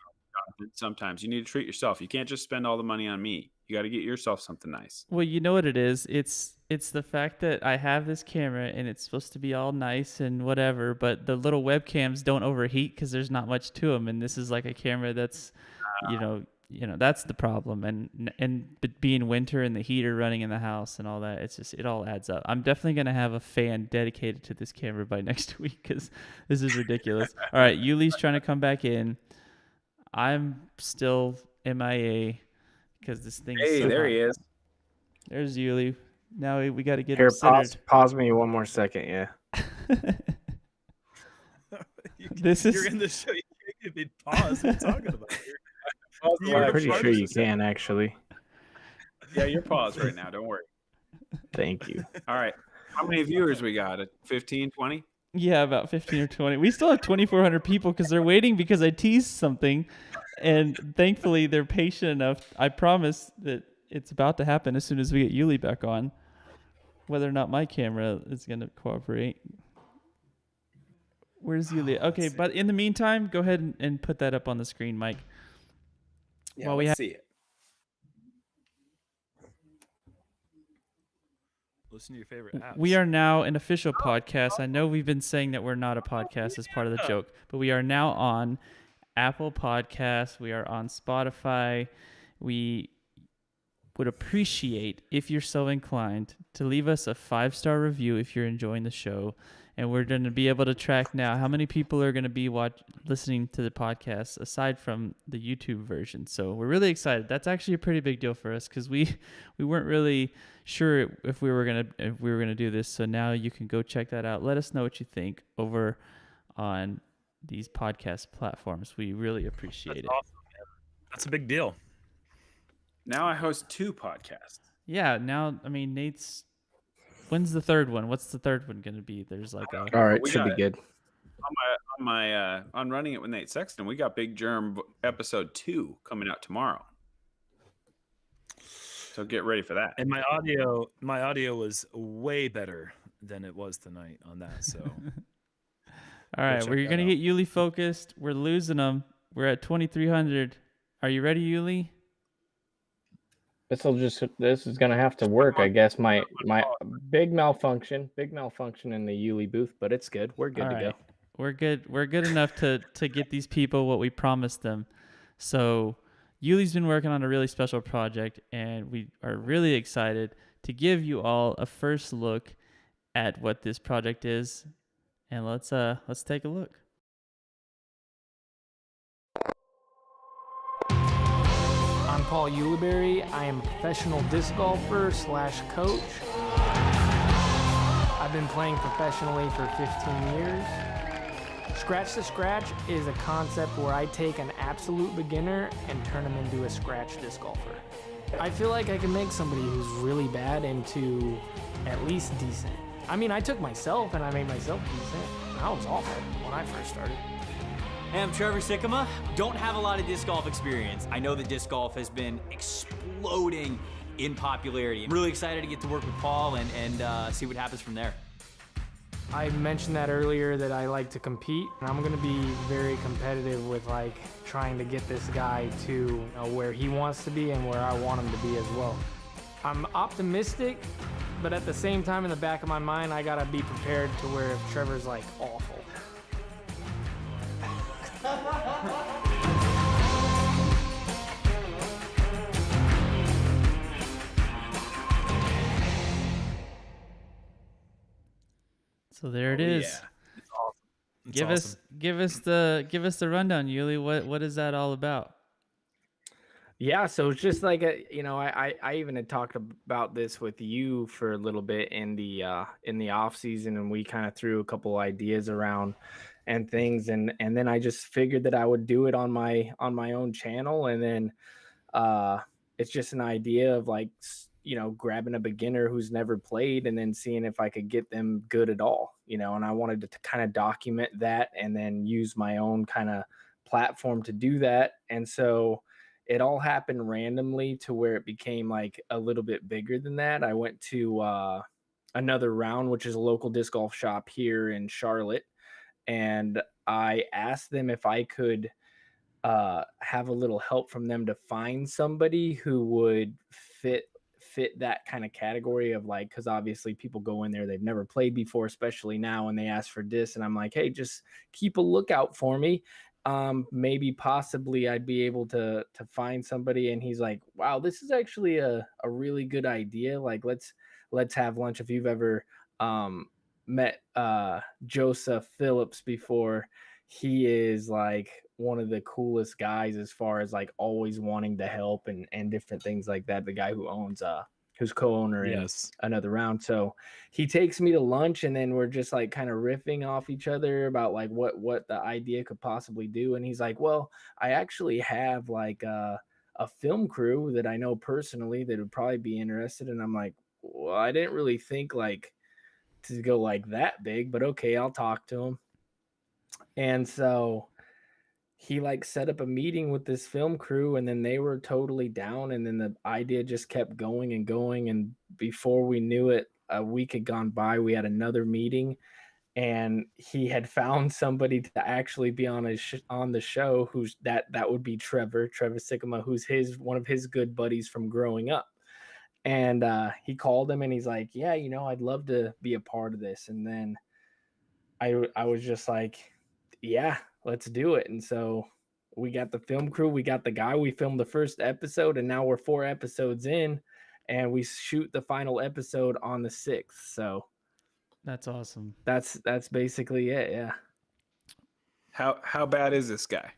Jonathan, sometimes you need to treat yourself. You can't just spend all the money on me. You got to get yourself something nice. Well, you know what it is? It's the fact that I have this camera and it's supposed to be all nice and whatever, but the little webcams don't overheat because there's not much to them. And this is like a camera that's, that's the problem. And being winter and the heater running in the house and all that, it all adds up. I'm definitely going to have a fan dedicated to this camera by next week because this is ridiculous. All right, Yuli's trying to come back in. I'm still MIA because this thing. Hey, there he is. There's Yuli. Now we got to get Here, him centered. pause me one more second. Yeah. You're in the show. You can't give me pause. What are you talking about here? I'm pretty sure you can, actually. Yeah, you're paused right now. Don't worry. Thank you. All right. How many viewers we got? 15, 20? Yeah, about 15 or 20. We still have 2,400 people because they're waiting because I teased something. And thankfully, they're patient enough. I promise that it's about to happen as soon as we get Yuli back on. Whether or not my camera is going to cooperate. Where's Yuli? Okay, but in the meantime, go ahead and put that up on the screen, Mike. Yeah, Well, let's see it. Listen to your favorite apps. We are now an official podcast. I know we've been saying that we're not a podcast as part of the joke, but we are now on Apple Podcasts. We are on Spotify. We would appreciate, if you're so inclined, to leave us a 5-star review if you're enjoying the show. And we're going to be able to track now how many people are going to be listening to the podcast aside from the YouTube version. So we're really excited. That's actually a pretty big deal for us because we weren't really sure if we were gonna do this. So now you can go check that out. Let us know what you think over on these podcast platforms. We really appreciate it. Awesome, man. That's a big deal. Now I host 2 podcasts. Yeah. Now, I mean, Nate's. When's the third one? What's the third one going to be? There's like a... All right, should be good. On Running It with Nate Sexton, we got Big Jerm episode 2 coming out tomorrow. So get ready for that. And my audio was way better than it was tonight on that. So, all right, we're gonna get Yuli focused. We're losing them. We're at 2,300. Are you ready, Yuli? This is gonna have to work, I guess. My big malfunction in the Yuli booth, but it's good. We're good All to right. go. We're good. We're good enough to get these people what we promised them. So Yuli's been working on a really special project, and we are really excited to give you all a first look at what this project is. And let's take a look. I'm Paul Ulibarri. I am a professional disc golfer / coach. I've been playing professionally for 15 years. Scratch to scratch is a concept where I take an absolute beginner and turn them into a scratch disc golfer. I feel like I can make somebody who's really bad into at least decent. I mean, I took myself and I made myself decent. I was awful when I first started. Hey, I'm Trevor Sikkema. Don't have a lot of disc golf experience. I know that disc golf has been exploding in popularity. I'm really excited to get to work with Paul and see what happens from there. I mentioned that earlier that I like to compete, and I'm gonna be very competitive with like trying to get this guy to where he wants to be and where I want him to be as well. I'm optimistic, but at the same time in the back of my mind, I gotta be prepared to where if Trevor's like awful. So there it is. Yeah. It's awesome. It's Give us the rundown, Yuli. What is that all about? Yeah, so it's just like I even had talked about this with you for a little bit in the off season, and we kind of threw a couple ideas around and things, and then I just figured that I would do it on my own channel, and then it's just an idea of like grabbing a beginner who's never played and then seeing if I could get them good at all, and I wanted to kind of document that and then use my own kind of platform to do that. And so it all happened randomly to where it became like a little bit bigger than that. I went to Another Round, which is a local disc golf shop here in Charlotte, and I asked them if I could have a little help from them to find somebody who would fit that kind of category of like, because obviously people go in there, they've never played before, especially now, and they ask for disc, and I'm like, hey, just keep a lookout for me. Maybe possibly I'd be able to find somebody. And he's like, wow, this is actually a really good idea. Like, let's have lunch. If you've ever met Joseph Phillips before, he is like one of the coolest guys as far as like always wanting to help and different things like that. The guy who owns who's co-owner in Another Round. So he takes me to lunch, and then we're just like kind of riffing off each other about like what the idea could possibly do. And he's like, well, I actually have like a film crew that I know personally that would probably be interested. And I'm like, well, I didn't really think like to go like that big, but okay, I'll talk to him. And so he like set up a meeting with this film crew, and then they were totally down, and then the idea just kept going and going, and before we knew it, a week had gone by, we had another meeting, and he had found somebody to actually be on the show, who's that would be Trevor Sikkema, who's one of his good buddies from growing up. And he called him and he's like, yeah, I'd love to be a part of this. And then I was just like, yeah, let's do it. And so we got the film crew, we got the guy, we filmed the first episode, and now we're 4 episodes in, and we shoot the final episode on the 6th. So that's awesome. That's basically it. Yeah. How bad is this guy?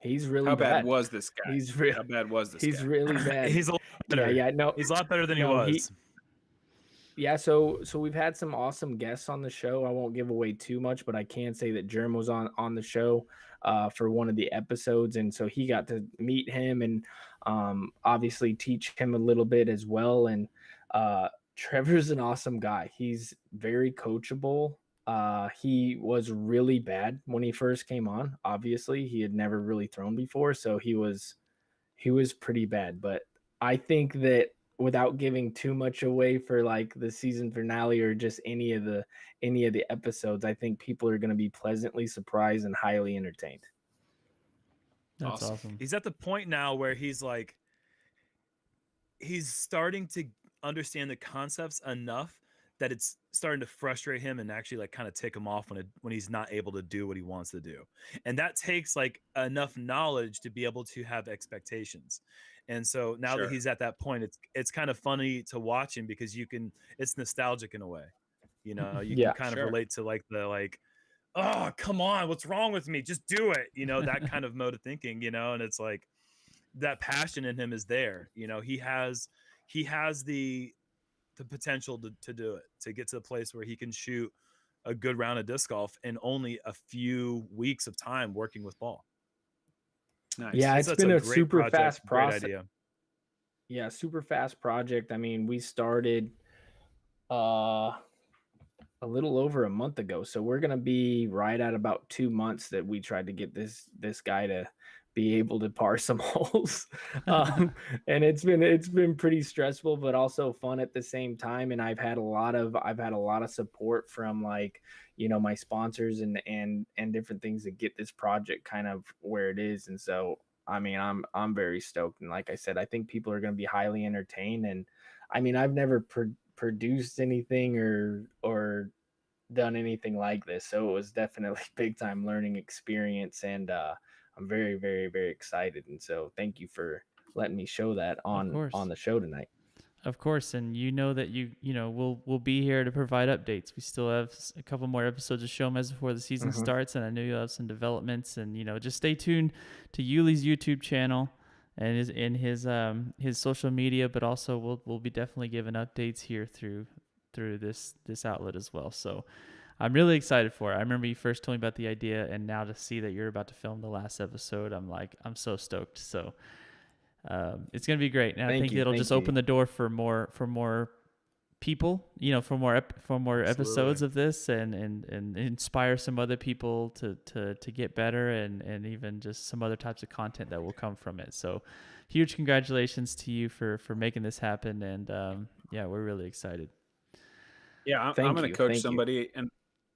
He's really How bad. bad was this guy? How bad was this guy? He's really bad. He's a lot better. Yeah, no. He's a lot better than he was. Yeah, so we've had some awesome guests on the show. I won't give away too much, but I can say that Jerm was on the show for one of the episodes, and so he got to meet him and obviously teach him a little bit as well. And Trevor's an awesome guy. He's very coachable. He was really bad when he first came on. Obviously, he had never really thrown before, so he was pretty bad. But I think that without giving too much away for like the season finale or just any of the episodes, I think people are going to be pleasantly surprised and highly entertained. That's awesome. He's at the point now where he's like, he's starting to understand the concepts enough that it's starting to frustrate him and actually like kind of tick him off when he's not able to do what he wants to do. And that takes like enough knowledge to be able to have expectations. And so now that he's at that point, it's kind of funny to watch him because it's nostalgic in a way, you know, you can kind of relate to like oh, come on, what's wrong with me? Just do it. You know, that kind of mode of thinking, you know, and it's like that passion in him is there. You know, he has the potential to do it, to get to the place where he can shoot a good round of disc golf in only a few weeks of time working with ball. Nice. Yeah, it's been a super fast process. Idea. Yeah, super fast project. I mean, we started a little over a month ago, so we're gonna be right at about 2 months that we tried to get this guy to be able to par some holes, and it's been pretty stressful, but also fun at the same time. And I've had a lot of support from, like, you know, my sponsors and different things that get this project kind of where it is. And so, I mean, I'm very stoked. And like I said, I think people are going to be highly entertained. And I mean, I've never produced anything or done anything like this, so it was definitely big time learning experience. And I'm very, very, very excited. And so thank you for letting me show that on the show tonight. Of course. And you know that you know, we'll be here to provide updates. We still have a couple more episodes of SHOWMEZ before the season starts. And I know you'll have some developments, and, you know, just stay tuned to Uli's YouTube channel and his social media, but also we'll be definitely giving updates here through this outlet as well. So I'm really excited for it. I remember you first told me about the idea, and now to see that you're about to film the last episode, I'm so stoked. So it's going to be great. And I think it'll just open the door for more people, you know, for more episodes of this, and inspire some other people to get better, and even just some other types of content that will come from it. So huge congratulations to you for making this happen. And yeah, we're really excited. Yeah, I'm going to coach somebody, and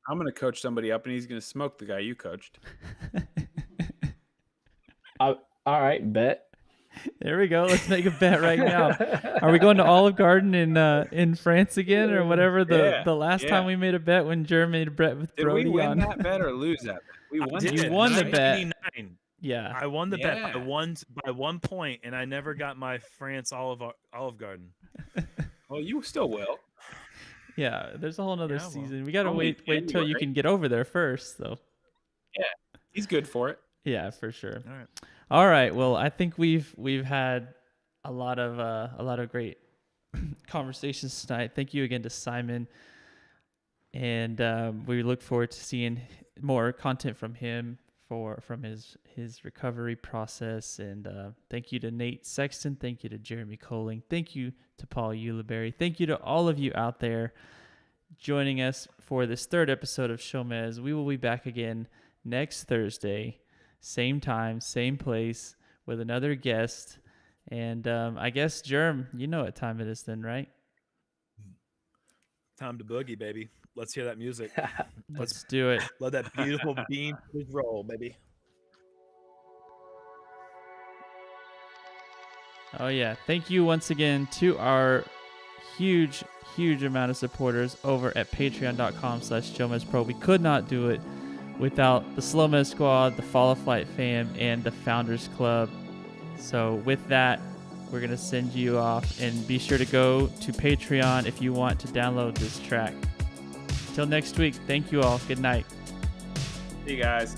I'm going to coach somebody up, and he's going to smoke the guy you coached. All right, bet. There we go. Let's make a bet right now. Are we going to Olive Garden in France again, or whatever the last time we made a bet when Jerm made a bet with Brody? Did we win that bet or lose that bet? We won. You won the bet. Yeah, I won the bet by 1 point, and I never got my France Olive Garden. Well, you still will. Yeah, there's a whole nother season. We got to wait till you can get over there first, though. Yeah, he's good for it. Yeah, for sure. All right. Well, I think we've had a lot of great conversations tonight. Thank you again to Simon, and we look forward to seeing more content from him from his recovery process. And thank you to Nate Sexton. Thank you to Jeremy Koling. Thank you to Paul Ulibarri. Thank you to all of you out there joining us for this third episode of SHOWMEZ. We will be back again next Thursday, same time, same place, with another guest. And I guess, Jerm, you know what time it is then, right? Time to boogie, baby. Let's hear that music. Let's do it. Let that beautiful beam roll, baby. Oh, yeah. Thank you once again to our huge amount of supporters over at patreon.com/JomezPro. We could not do it without the SHOWMEZ Squad, the Follow Flight fam, and the Founders Club. So with that, we're going to send you off, and be sure to go to Patreon if you want to download this track. Till next week, thank you all. Good night. See you guys.